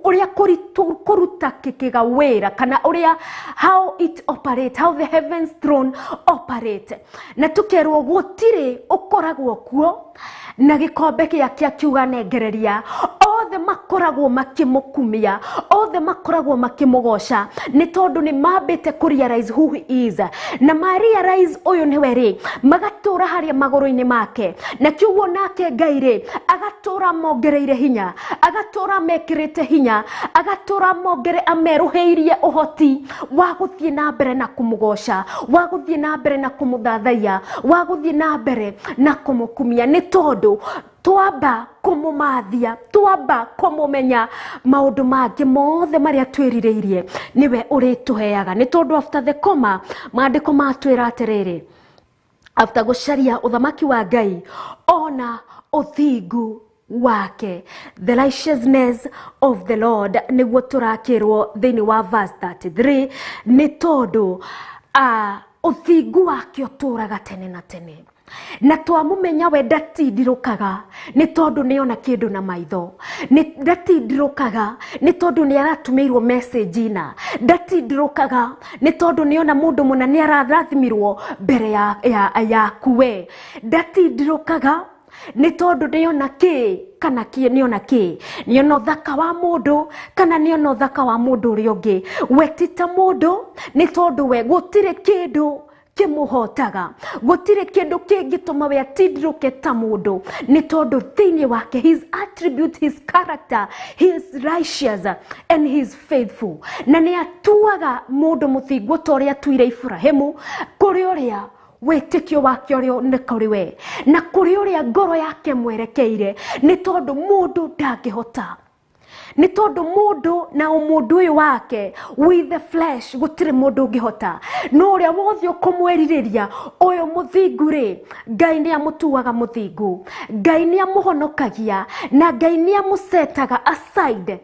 ũrĩa kũruta kĩkĩga wĩra, kana ũrĩa how it operate, how the heavens throne operate. Na tũkerwo gũtirĩ ũkoragwo kuo na gĩkombe gĩake akiuga nengereria, othe makoragwo makĩmũkumia, othe makoragwo makĩmũgoca nĩ tondũ nĩ mambĩte kũrealize who he is, na marealize ũyũ nĩwe rĩ, magatũra harĩa magũrũ-inĩ make, na kiugo nake Ngai rĩ agatũra mongereire hinya, agatũra mekĩrĩte hinya, agatũra amerũhĩirie ũhoti wa gũthiĩ na mbere na kũmũgoca, wa gũthiĩ na mbere na kũmũthathaiya, wa gũthiĩ na mbere na kũmũkumia, nĩ tondũ twamba kũmũmathia, twamba kũmũmenya maũndũ mangĩ mothe marĩa twĩrirĩirie niwe ũrĩtũheaga. Nĩ tondũ after the comma maandĩko matwĩra atĩrĩrĩ, after gũcaria ũthamaki wa Ngai ona ũthingu wake, the righteousness of the Lord, nĩguo tũrakĩrwo thĩinĩ wa verse 33, nĩ tondũ ũthingu wake ũtũraga tene na tene. Na twamũmenya we ndatindirũkaga nĩ tondũ nĩona kĩndũ na maitho, ndatindirũkaga nĩ tondũ nĩ aratũmĩirwo message ina, ndatindirũkaga nĩ tondũ nĩona mũndũ mũna nĩ arathimirwo mbere yaku we, ndatindirũkaga nĩ tondũ nĩona kĩ kana nĩona kĩ, nĩona ũthaka wa mũndũ kana nĩona ũthaka wa mũndũ ũrĩa ũngĩ, we ti ta mũndũ nĩ tondũ we gũtirĩ kĩndũ kĩmũhotaga, gũtirĩ kĩndũ kĩngĩtũma we atindirũke ta mũndũ, nĩ tondũ thĩinĩ wake his attribute, his character, he is righteous and he is faithful. Na nĩ atuaga mũndũ mũthingu ta ũrĩa atuire Ibrahimu, kũrĩ ũrĩa wĩtĩkio wake ũrĩa nĩ kũrĩ we, na kũrĩ ũrĩa ngoro yake mwerekeire, nĩ tondũ mũndũ ndangĩhota, nĩ tondũ mũndũ na mũndũ ũyũ wake with the flesh gũtirĩ mũndũ ũngĩhota, no ũrĩa wothe ũkũmwerirĩria ũyũ mũthingu rĩ, Ngai nĩ amũtuaga mũthingu, Ngai nĩ amũhonokagia, na Ngai nĩ amũsetaga aside.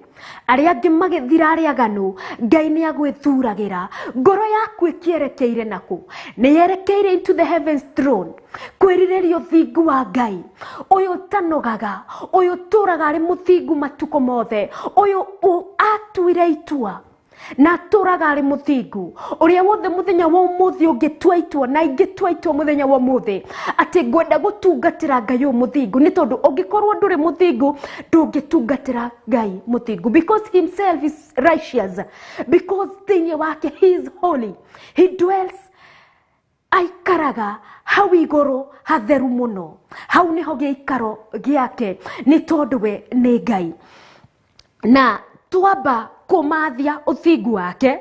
Arĩa angĩ magĩthira arĩa aganu, Ngai nĩ agwĩthuragĩra. Ngoro yaku ĩkĩerekeire nakũ? Nĩ yerekeire into the heavens throne, kwĩrirĩria ũthingu wa Ngai ũyũ ũtanogaga, ũyũ ũtũraga arĩ mũthingu matukũ mothe, ũyũ atuire itua na tũraga arĩ mũthingu, ũrĩa wothe mũthenya wa ũmũthĩ ũngĩtua itua na ingĩtua itua mũthenya wa ũmũthĩ atĩ ngwenda gũtungatĩra Ngai ũyũ mũthingu, nĩ tondũ ũngĩkorwo ndũrĩ mũthingu ndũngĩtungatĩra Ngai mũthingu, because himself is righteous, because thĩinĩ wake he is holy, he dwells, aikaraga hau igũrũ hatheru mũno, hau nĩho gĩikaro gĩake, nĩ tondũ we nĩ Ngai. Na twamba kũmathia ũthingu wake,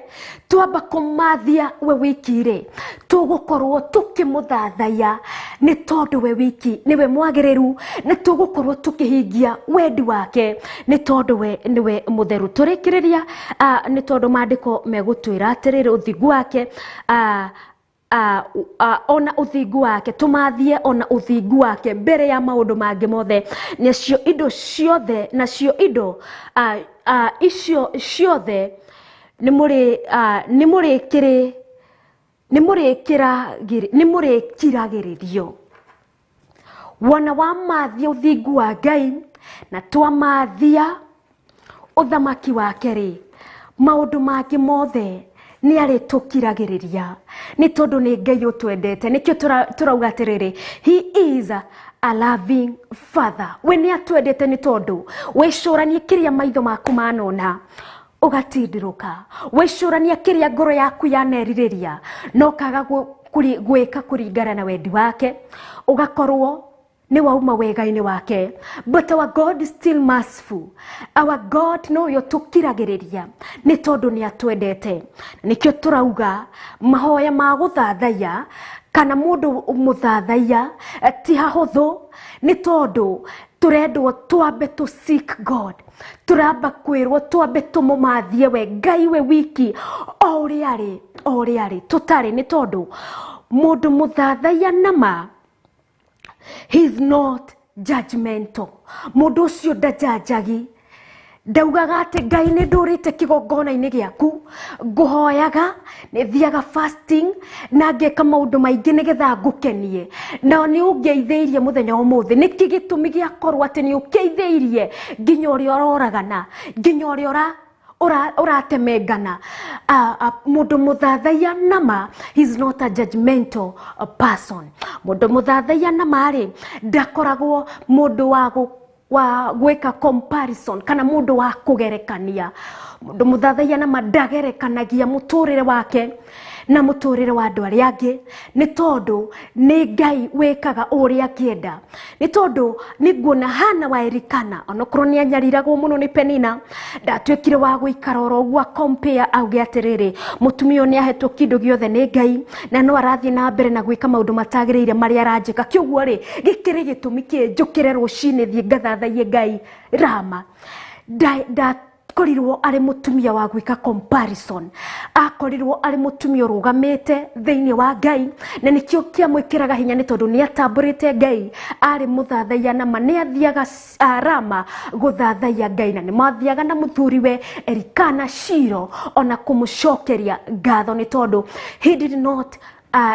twamba kũmathia we wiki rĩ, tũgũkorwo tũkĩmũthathaiya nĩ tondũ we wiki nĩwe mwagĩrĩru, na tũgũkorwo tũkĩhingia wendi wake nĩ tondũ we nĩwe mũtheru. Tũrĩkĩrĩria nĩ tondũ maandĩko megũtwĩra atĩrĩrĩ, ũthingu wake ona ũthingu wake, tũmathie ona ũthingu wake mbere ya maũndũ mangĩ mothe, nacio indo ciothe, nacio indo icio ciothe nĩ mũrĩkiragĩrĩrio. Wona wamathia ũthingu wa Ngai na twamathia ũthamaki wake rĩ, maũndũ mangĩ mothe nĩ arĩtũkiragĩrĩria, nĩ tondũ nĩ Ngai ũtwendete. Nĩkĩo tũrauga atĩrĩrĩ, he is a loving father. We nĩ atwendete nĩ tondũ wĩcũranie kĩrĩa maitho maku manona ũgatindirũka, wĩcũranie kĩrĩa ngoro yaku yanerirĩria no kaga gwĩka kũringana na wendi wake, ũgakorwo nĩ wauma wega-inĩ wake. But our God is still merciful. Our God no yo tukiragĩrĩria nĩ tondũ nĩ atwendete. Nĩkĩo tũrauga mahoya ma gũthathaiya kana mũndũ mũthathaiya ti hahũthũ, nĩ tondũ tũrendwo twambe to seek God. turamba kwirwo twambe tumumathie we Ngai we wiki o uri ari tutari ni tondu mundu muthathaiya nama he's not judgmental. Mundu ucio ndajanjagi ndaugaga ati Ngai ni ndurite kigongona-ini giaku nguhoyaga ni thiaga fasting na ngeka maundu maingi nigetha ngukenie na ni ungeitheirie muthenya umuthi niki gitumi giakorwo ati ni ukeitheirie nginya uria uroragana nginya uria uratemengana. Mundu muthathaiya nama he's not a judgmental person. Mundu muthathaiya nama ri ndakoragwo mundu wa gweka comparison kana mundu wa kugerekania. Mundu muthathaiya nama ndagerekanagia muturire wake na muturire wa andu aria angi ni tondu ni Ngai wekaga uria akienda. Ni tondu ni nguona Hana wa Elikana onokorwo ni anyariragwo muno ni Penina ndatwikire wa guikara oro gwa compare auge atiriri mutumia ni ahetwo kindu giothe ni Ngai na no arathie na mbere na gwika maundu matagiriire maria aranjika. Kiuguo ri gikiri gitumi kinjukire rucini thie ngathathaiye Ngai Rama akorirwo ari mutumia wa gwika comparison. Akorirwo ari mutumia urugamite thiini wa Ngai na nikio kiamwikiraga hinya ni tondu ni atamburite Ngai ari muthathaiya nama ni athiaga Rama guthathaiya Ngai na ni mathiaga na muthuriwe Elikana Shilo ona kumucokeria ngatho ni tondu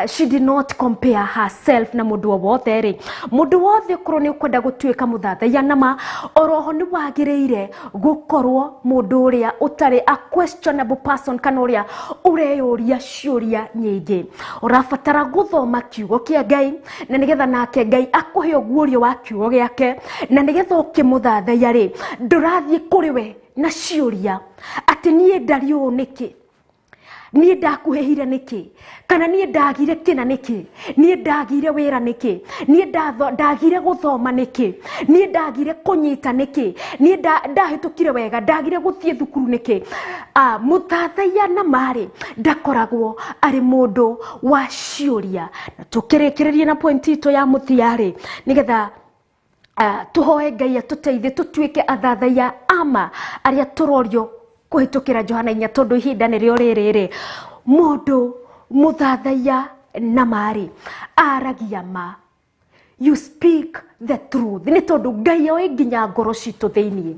she did not compare herself na mundu wothe ri. Mundu wothe korwo ni ukwenda gutwika muthathaiya nama oroho ni wagireire gukorwo mundu uria utari a questionable person kana uria ureyuria ciuria nyingi. Urafatara guthoma kiugo kia Ngai na nigetha nake Ngai akuhe ogurio wa kiugo giake na nigetha ukimuthathaiya ri ndurathie kuri we na ciuria ati nie ndari u niki nie ndakuhehire niki kana nie ndagire kina niki nie ndagire wira niki nie ndagire guthoma niki nie ndagire kunyita niki nie ndahitukire wega ndagire guthie thukuru niki. Muthathaiya na mari ndakoragwo ari mundu wa ciuria. Na tukirikireria na point ito ya muthiari nigetha tuhoe Ngai atuteithie tutwike athathaiya ama aria turorio kuhitukira Johana 4 tondu ihinda nirio ririri. Mundu muthathaiya na mari aragia ma you speak the truth ni tondu Ngai oe nginya ngoro citu thiini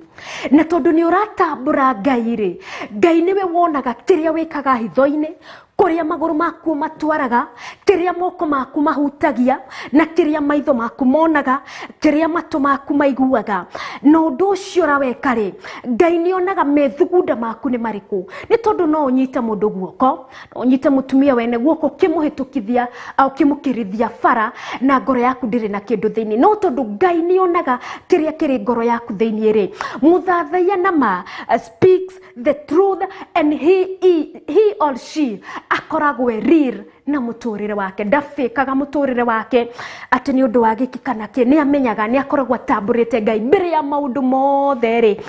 na tondu ni uratambura Ngai ri Ngai niwe wonaga kiria wikaga hitho-ini kuria maguru maku matwaraga kiria moko maku mahutagia na kiria maitho maku monaga kiria matu maku maiguaga no ndu ucio uraweka ri Ngai ni onaga methugunda maku ni mariku ni tondu no unyite mundu guoko no unyite mutumia wene guoko kimuhitukithia au kimukirithia fara na ngoro yaku ndiri na kindu thiini no tondu Ngai ni onaga kiria kiri ngoro yaku thiini ri. Muthathaiya nama speaks the truth and he or she akoragwe real na muturire wake ndafikaga muturire wake ati ni undu wa giki kana ki ni amenyaga ni akoragwa tamburite Ngai mbere ya maundu mothe ri.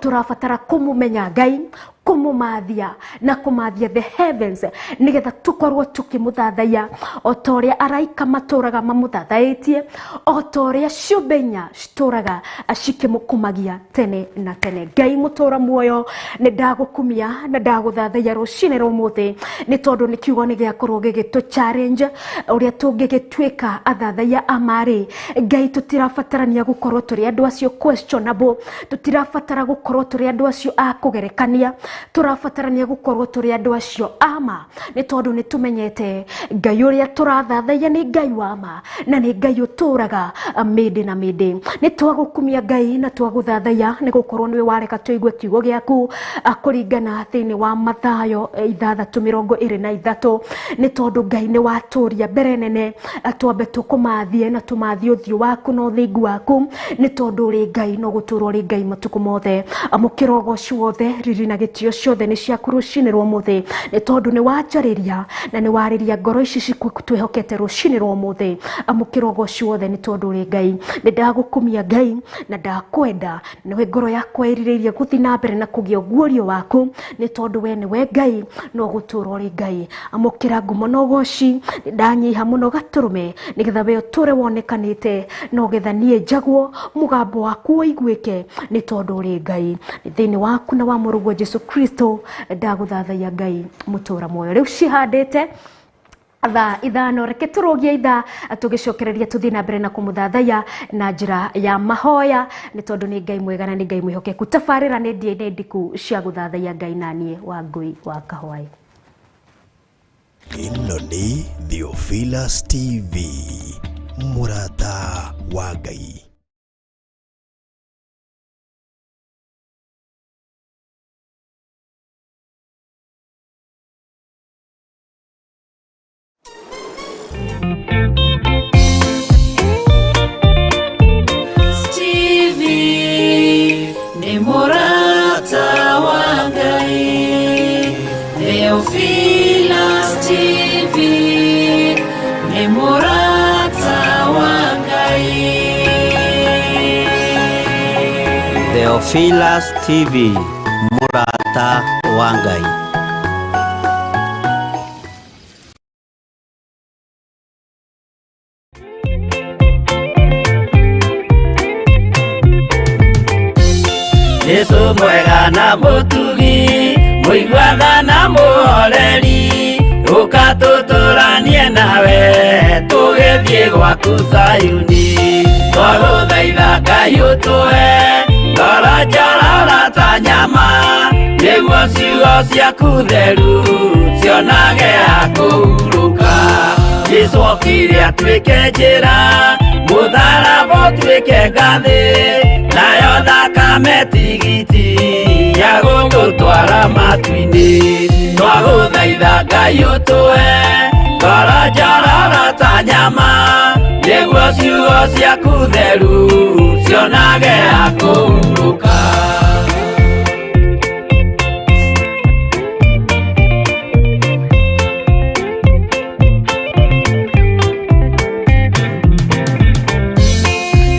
Turafatara kumumenya Ngai kumumathia na kumathia the heavens nigetha tukorwo tukimuthathaiya otoria araika maturaga mamuthathaitie otoria ciumbenya cituraga cikimukumagia tene na tene. Ngai mutura muoyo ni ndagukumia na ndaguthathaiya rucine rumuthi ni tondu ni kiugo ni giakorwo gigitu challenge uria tungigitwika athathaiya amari. Ngai tutirafatarania gukorwo turi andu acio questionable tutirafatara gukorwo turi andu acio akugerekania turafatarania gukorwo turi andu acio ama ni tondu ni tumenyete Ngai uria turathathaiya ni Ngai wa ma na ni Ngai uturaga mindi na mindi. Ni twagukumia Ngai na twaguthathaiya ni gukorwo niwe wareka tuigue kiugo giaku kuringana thiini wa Mathayo 6:23 ni tondu Ngai ni waturia mbere nene twambe tukumathie na tumathie uthio waku no thingu waku ni tondu ri Ngai no guturwo ri Ngai matuku mothe amukira ugoci wothe riri na gitio cio ciothe nĩ ciaku rũcinĩ rwa mũthĩ, nĩ tondũ nĩ wanjarĩria na nĩ warĩria ngoro ici twĩhokete rũcinĩ rwa mũthĩ. Amũkĩra ũgoci wothe nĩ tondũ ũrĩ Ngai. Nĩ ndagũkumia Ngai na ndakwenda, nĩwe ngoro yakwa ĩrirĩirie gũthiĩ na mbere na kũgĩa ũguũrio waku, nĩ tondũ we nĩwe Ngai no gũtũũra ũrĩ Ngai. Amũkĩra ngumo na ũgoci, nĩ ndanyiha mũno gatũrũme nĩgetha we ũtũũre wonekanĩte, no getha niĩ njagwo mũgambo waku ũiguĩke, nĩ tondũ ũrĩ Ngai. Thĩinĩ waku na wa mũrũguo Jesu Kristo ndagũthathaiya Ngai mũtũũra muoyo. Rĩu cihandĩte thaa ithano, reke tũrũgie ithaa tũgĩcokereria tũthiĩ na mbere na kũmũthathaiya na njĩra ya mahoya, nĩ tondũ nĩ Ngai mwega na nĩ Ngai mwĩhokeku. Tabarĩra nĩ ndiĩ ndiku cia gũthathaiya Ngai na niĩ Wangui wa Kahũai. Ĩno nĩ Theophilus TV, mũrata wa Ngai. Stevie ni mũrata wa Ngai. Theophilus TV ni mũrata wa Ngai. Theophilus TV, mũrata wa Ngai. Yesu mwega na mũtugi, mũigua na mũhoreri, ũkatũtũranie nawe tũgĩthiĩ gwaku Zayuni. Twagũthaitha Ngai ũtũhe ngoro njororo ta nyama, nĩguo ciugo ciaku theru cionage ha kũhurũka. Jesũ okire atuĩke njĩra, mũtharaba ũtuĩke ngathĩ, nayo thakame tigiti ya gũgũtwara matu-inĩ. Twagũthaitha Ngai ũtũhe ngoro njororo ta nyama, nĩguo ciugo ciaku theru cionage ha kũhurũka.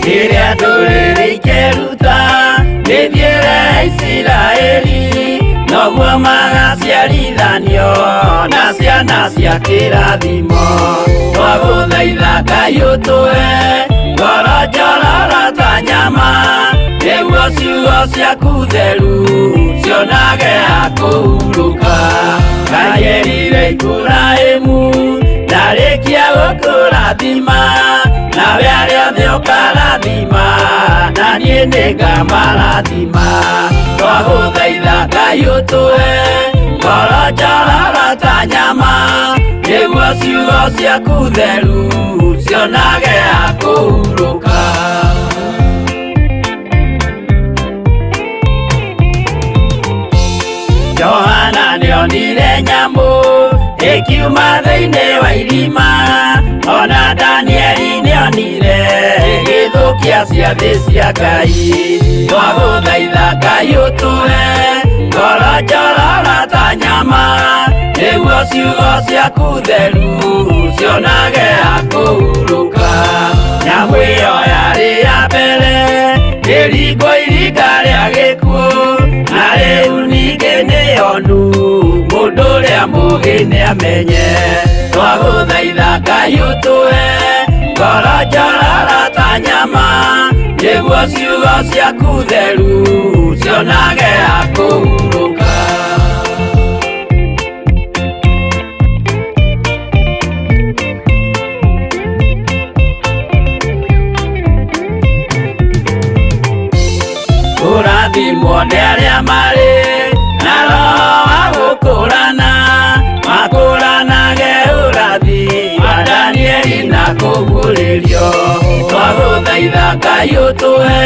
Rĩrĩa ndũrĩrĩ ikeruta rĩthiĩre Isiraeli, noguo magaciarithanio na ciana cia kĩrathimo. Twagũthaitha Ngai ũtũhe ngoro njororo ta nyama, nĩguo ciugo ciaku theru cionage ha kũhurũka. Ngai erire Iburahĩmu ndarĩkia gũkũrathima, nawe arĩa othe ũkarathima na niĩ nĩngamarathima. Twagũthaitha Ngai ũtũhe ngoro njororo ta nyama, nĩguo ciugo ciaku theru cionage ha kũhurũka. Johana nĩonire nyamũ ĩkiuma thĩinĩ wa irima, ona Danieli nĩonire igĩthũkia ciathĩ cia Ngai. Twagũthaitha Ngai ũtũhe ngoro njororo ta nyama, nĩguo ciugo ciaku theru cionage ha kũhurũka. Nyamũ ĩyo yarĩ ya mbere ĩringwo iringa rĩa gĩkuũ, na rĩu ningĩ nĩyonu mũndũ ũrĩa mũũgĩ nĩamenye. Twagũthaitha Ngai ũtũhe ngoro njororo ta nyama, nĩguo ciugo ciaku theru cionage ha kũhurũka. Kũrathimwo nĩ arĩa marĩ na roho wa gũkũrana, makũranage ũrathi wa Danieli na kũguũrĩrio. Twagũthaitha Ngai ũtũhe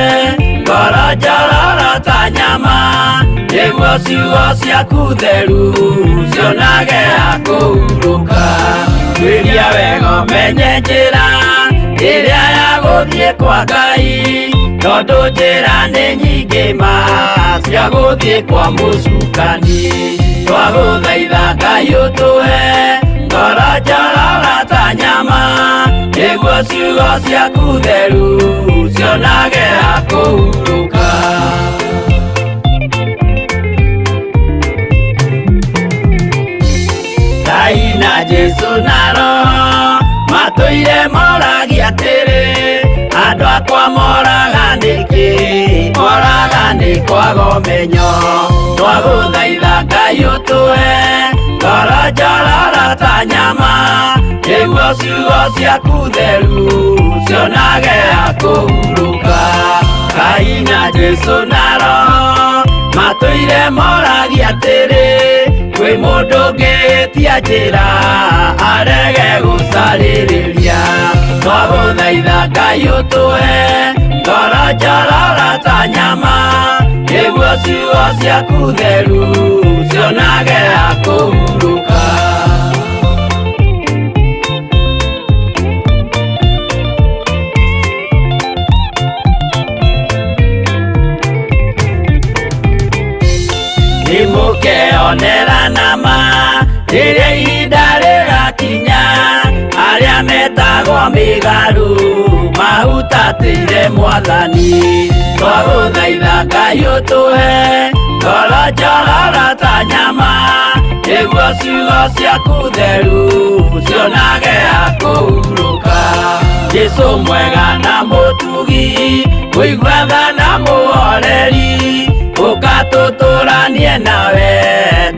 ngoro njororo ta nyama, nĩguo ciugo ciaku theru cionage ha kũhurũka. Twĩria wega ũmenye njĩra ĩrĩa ya gũthiĩ kwa Ngai tondũ njĩra nĩ nyingĩ ma cia gũthiĩ kwa mũcukani twagũthaitha Ngai ũtũhe ngoro njororo ta nyama nĩguo ciugo ciaku theru cionage ha kũhurũka Ngai na Jesu na Roho matũire moragia atĩrĩ andũ akwa moraga nĩkĩ moraga nĩ kwaga ũmenyo twagũthaitha Ngai ũtũhe ngoro njororo ta nyama nĩguo ciugo ciaku theru cionage ha kũhurũka Ngai na Jesu na Roho matũire moragia atĩrĩ kwĩ mũndũ ũngĩtia njĩra arege gũcarĩrĩria twagũthaitha Ngai ũtũhe ngoro njororo ta nyama nĩguo ciugo ciaku theru cionage ha kũhurũka Nimũkeonera nama rĩrĩa ihinda rĩgakinya arĩa metagwo mĩgarũ mahutatĩire Mwathani twagũthaitha Ngai ũtũhe ngoro njororo ta nyama nĩguo ciugo ciaku theru cionage ha kũhurũka Jesũ mwega na mũtugi mũigua tha na mũhoreri ũkatũtũranie nawe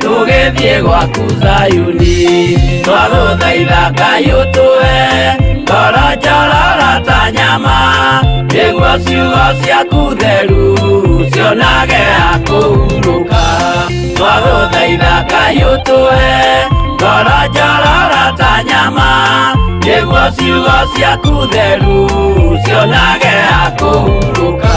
tũgĩthiĩ gwaku Zayuni twagũthaitha Ngai ũtũhe ngoro njororo ta nyama nĩguo ciugo ciaku theru cionage ha kũhurũka twagũthaitha Ngai ũtũhe ngoro njororo ta nyama nĩguo ciugo ciaku theru cionage ha kũhurũka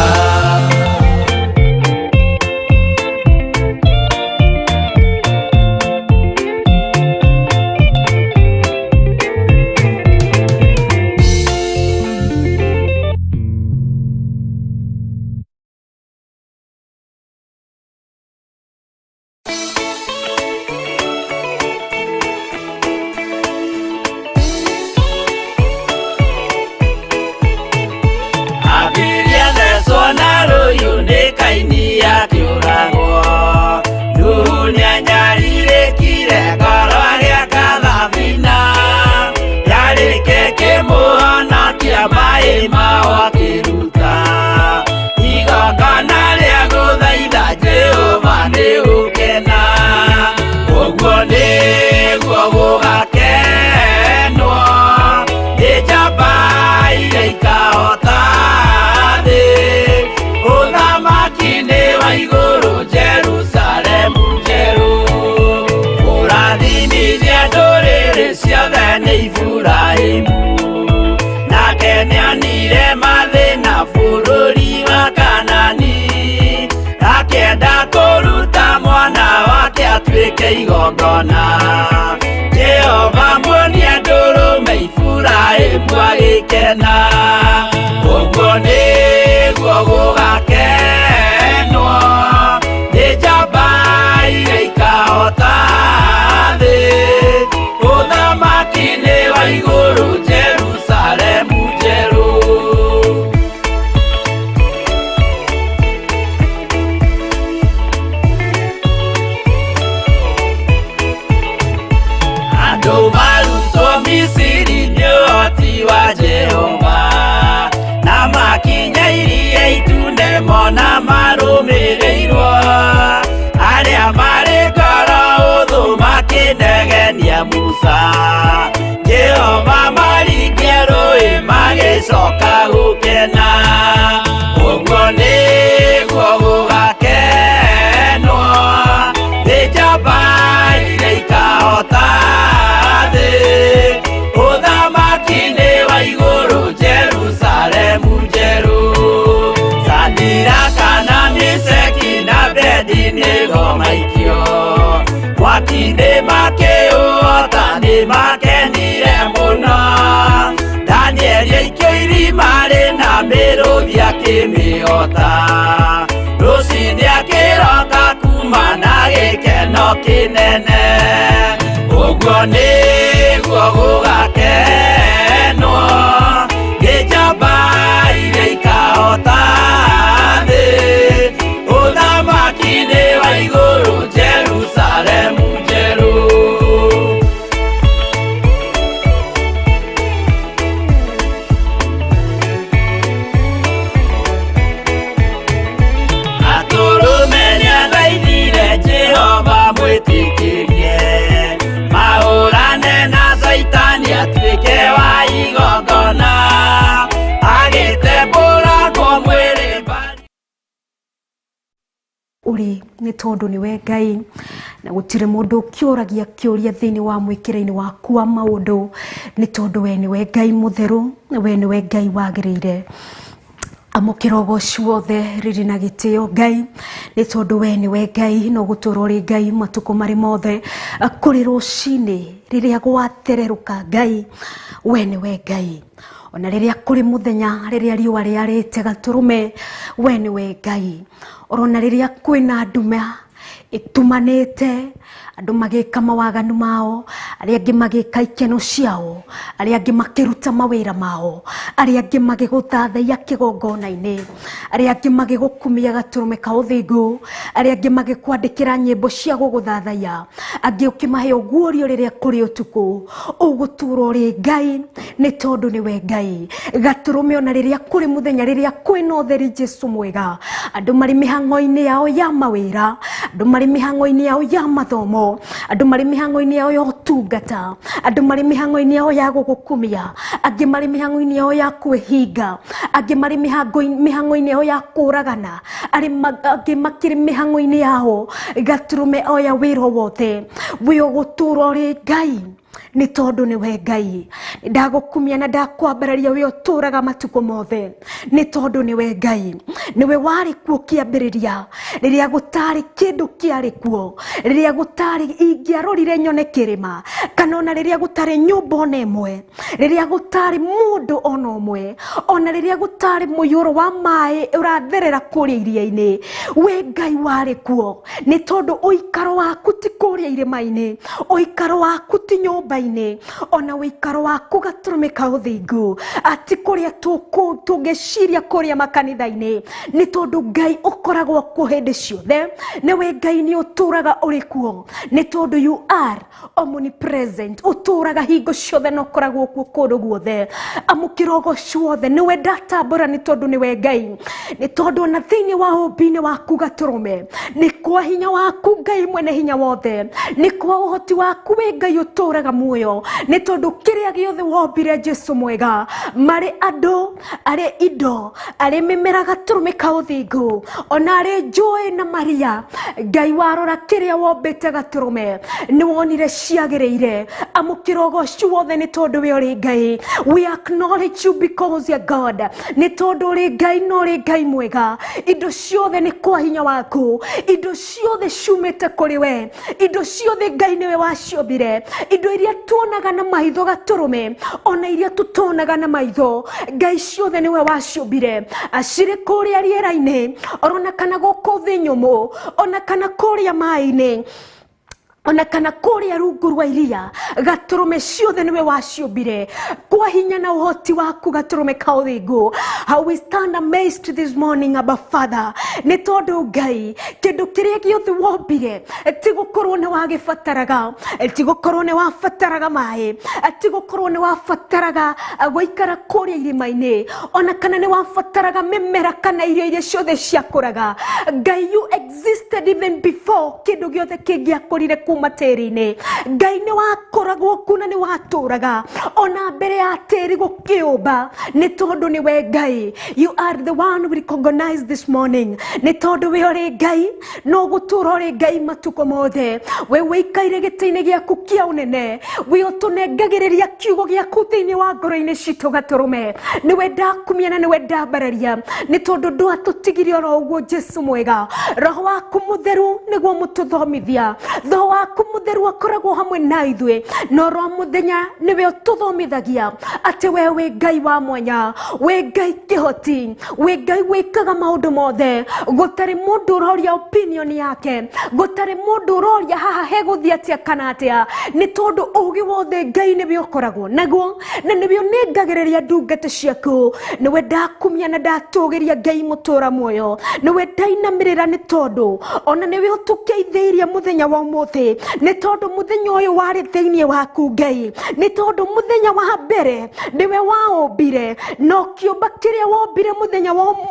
igongona Jehova muonia ndũrũme Iburahĩmu agĩkena ũguo nĩguo gũgakenwo nĩ njamba iria ikahota thĩ ũthamaki-inĩ wa igũrũ Jerusalemu njerũ Misiri nĩ ũhoti wa Jehova na makinya iria itune mona marũmĩrĩirwo arĩa marĩ ngoro hũthũ makĩnegenia Musa Jehova maringie rũĩ magĩcoka gũkena ũguo nĩguo gũgakenwo nĩ njamba iria ikahota ũthamaki-inĩ wa igũrũ Jerusalemu njerũ Shadiraka na Meshaki na Abedinego maikio mwaki-inĩ makĩũhota nĩ makenire mũno Danieli aikio irima rĩna kinene uguo niguo gugakenwo gĩjamba iria ikahota thĩ ũthamaki-inĩ wa igũrũ Jerusalemu njerũ. Atũrũme nĩathaithire Jehova mwĩtĩkĩrie mahũrane na Saitani atuĩke wa igongona agĩtembũragwo mwĩrĩ mbari. Uri nĩ tondũ nĩwe Ngai na gũtirĩ mũndũ ũkĩũragia kĩũria thĩinĩ wa mwĩkĩre-inĩ waku wa maũndũ nĩ tondũ we nĩwe Ngai mũtheru, we nĩwe Ngai wagĩrĩire amũkĩra ũgooci wothe rĩrĩ na gĩtĩo Ngai nĩ tondũ we nĩwe Ngai no gũtũũra ũrĩ Ngai matukũ marĩ mothe kũrĩ rũcinĩ rĩrĩa gwatererũka Ngai we nĩwe Ngai ona rĩrĩa kũrĩ mũthenya rĩrĩa riũa rĩarĩte gatũrũme we nĩwe Ngai orona rĩrĩa kwĩna nduma ĩtumanĩte andũ magĩka mawaganu mao arĩa angĩ magĩka ikeno ciao arĩa angĩ makĩruta mawĩra mao arĩa angĩ magĩgũthathaiya kĩgongona-inĩ arĩa angĩ magĩgũkumia gatũrũme ka ũthingu arĩa angĩ magĩkwandĩkĩra nyĩmbo cia gũgũthathaiya angĩ ũkĩmahe ũguũrio rĩrĩa kũrĩ ũtukũ ũgũtũũra ũrĩ Ngai nĩ tondũ nĩwe Ngai gatũrũme ona rĩrĩa kũrĩ mũthenya rĩrĩa kwĩna ũtheri Jesu mwega andũ marĩ mĩhang'o-inĩ yao ya mawĩra andũ marĩ mĩhang'o-inĩ yao ya mathomo andũ marĩ mĩhang'o-inĩ yao ya ũtungata andũ marĩ mĩhang'o-inĩ yao ya gũgũkumia angĩ marĩ mĩhang'o-inĩ yao ya kwĩhinga angĩ marĩ mĩhang'o-inĩ yao ya kũragana angĩ makĩrĩ mĩhang'o-inĩ yao gatũrũme oya wĩra wothe we ũgũtũũra ũrĩ Ngai nĩ tondũ nĩwe Ngai ndagũkumia na ndakwambararia we ũtũũraga matukũ mothe nĩ tondũ nĩwe Ngai nĩwe warĩ kuo kĩambĩrĩria rĩrĩa gũtarĩ kĩndũ kĩarĩ kuo rĩrĩa gũtarĩ ingĩarorire nyone kĩrĩma kana ona rĩrĩa gũtarĩ nyũmba ona ĩmwe rĩrĩa gũtarĩ mũndũ ona ũmwe ona rĩrĩa gũtarĩ mũiyũro wa maĩ ũratherera kũrĩa iria-inĩ we Ngai warĩ kuo nĩ tondũ ũikaro waku ti kũrĩa irĩma-inĩ ũikaro waku ti nyũmba-inĩ ona ũikaro waku gatũrũme ka ũthingu ati kũrĩa tũngĩciria kũrĩa makanitha-inĩ nĩ tondũ Ngai ũkoragwo kuo hĩndĩ ciothe nĩwe Ngai nĩ ũtũũraga ũrĩ kuo nĩ tondũ you are omnipresent ũtũũraga hingo ciothe na ũkoragwo kuo kũndũ guothe amũkĩra ũgooci wothe nĩwe ndatambũra nĩ tondũ nĩwe Ngai nĩ tondũ ona thĩinĩ wa ũmbi-inĩ waku gatũrũme nĩ kwa hinya waku Ngai mwene hinya wothe nĩ kwa ũhoti waku we Ngai ũtũũraga muoyo nĩ tondũ kĩrĩa gĩothe wombire Jesu mwega marĩ andũ arĩ indo arĩ mĩmera gatũrũme ka ũthingu ona arĩ njũĩ na maria Ngai warora kĩrĩa wombĩte gatũrũme nĩ wonire ciagĩrĩire amũkĩra ũgooci wothe nĩ tondũ we ũrĩ Ngai we acknowledge you because you're God nĩ tondũ ũrĩ Ngai na ũrĩ Ngai mwega indo ciothe nĩ kwa hinya waku indo ciothe ciumĩte kũrĩ we indo ciothe Ngai nĩwe waciombire indo iria tuonaga na maitho gatũrũme ona iria tũtonaga na maitho Ngai ciothe nĩwe waciombire acirĩ kũrĩa rĩera-inĩ ona kana gũkũ thĩ nyũmũ ona kana kũrĩa maĩ-inĩ ona kana kũrĩa rungu rwa iria gatũrũme ciothe nĩwe waciombire kwa hinya na ũhoti waku gatũrũme ka ũthingu how we stand amazed this morning Abba Father nĩ tondũ Ngai kĩndũ kĩrĩa gĩothe wombire ti gũkorwo nĩ wagĩbataraga ti gũkorwo nĩ wabataraga maĩ ti gũkorwo nĩ wabataraga gũikara kũrĩa irĩma-inĩ ona kana nĩ wabataraga mĩmera kana irio iria ciothe ciakũraga Ngai you existed even before kĩndũ gĩothe kĩngĩakũrire kuma tĩri-inĩ Ngai nĩ wakoragwo kuna nĩ watũũraga ona mbere ya tĩri gũkĩũmba nĩ tondũ nĩwe Ngai you are the one we recognize this morning nĩ tondũ we ũrĩ Ngai no gũtũũra ũrĩ Ngai matukũ mothe we wĩikaire gĩtĩ-inĩ gĩaku kĩa ũnene we ũtũnengagĩrĩria kiugo gĩaku thĩinĩ wa ngoro-inĩ citũ gatũrũme nĩwe ndakumia na nĩwe ndambararia nĩ tondũ ndwatũtigire oro ũguo Jesu mwega roho waku mũtheru nĩguo mũtũthomithia roho waku mutheru akoragwo hamwe na ithuĩ no ro muthenya niwe ũtũthomithagia atĩ we wĩ Ngai wa mwanya, wĩ Ngai kĩhoti, wĩ Ngai wĩkaga maũndũ mothe. Gũtarĩ mũndũ ũroria opinion yake, gũtarĩ mũndũ ũroria haha hegũthiĩ atĩa kana atĩa, nĩ tondũ ũũgĩ wothe Ngai nĩwe ũkoragwo naguo na nĩwe ũnengagĩrĩria ndungata ciaku. Nĩwe ndakumia na ndatũgĩria Ngai mũtũra muoyo, nĩwe ndainamĩrĩra nĩ tondũ ona nĩwe ũtũkeithĩirie mũthenya wa ũmũthĩ, nĩ tondũ mũthenya ũyũ warĩ thĩinĩ waku Ngai, nĩ tondũ mũthenya wa mbere nĩwe waũmbire na ũkĩũmba kĩrĩa wombire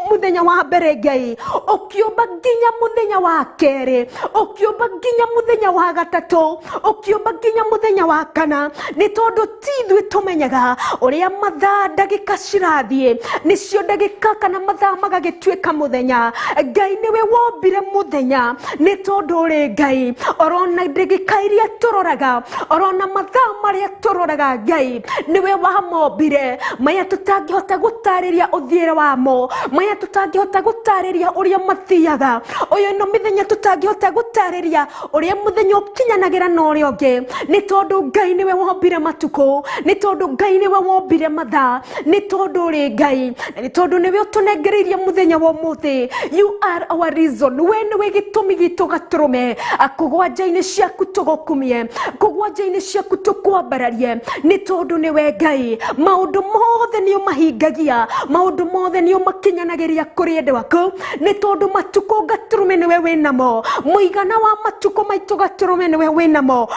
mũthenya wa mbere Ngai, ũkĩũmba nginya mũthenya wa kerĩ, ũkĩũmba nginya mũthenya wa gatatũ, ũkĩũmba nginya mũthenya wa kana, nĩ tondũ ti ithuĩ tũmenyaga ũrĩa mathaa ndagĩka cirathiĩ, nĩcio ndagĩka kana mathaa magagĩtuĩka mũthenya. Ngai nĩwe wombire mũthenya nĩ tondũ ũrĩ Ngai. Orona ndagĩka iria tũroraga, orona mathaa marĩa tũroraga Ngai nĩwe wamombire, maya tũtangĩhota gũtarĩria ũthiĩre wamo, maya tũtangĩhota gũtarĩria ũrĩa mathiaga, ũyũ no mĩthenya tũtangĩhota gũtarĩria ũrĩa mũthenya ũkinyanagĩra na ũrĩa ũngĩ, nĩ tondũ Ngai nĩwe wombire matukũ, nĩ tondũ Ngai nĩwe wombire mathaa, nĩ tondũ ũrĩ Ngai, nĩ tondũ nĩwe ũtũnengereirie mũthenya wa ũmũthĩ. You are our reason, we nĩwe gĩtũmi gitũ gatũrũme, kũgwa nja-inĩ ciaku tũgũkumie, kũgwa nja-inĩ ciaku tũkwambararie, nĩ tondũ nĩwe Ngai. Maũndũ mothe nĩ ũmahingagia, maũndũ mothe nĩ ũmakinyanagĩria kũrĩ endwa aku, nĩ tondũ matukũ gatũrũme nĩwe wĩnamo, mũigana wa matukũ maitũ gatũrũme nĩwe wĩnamo,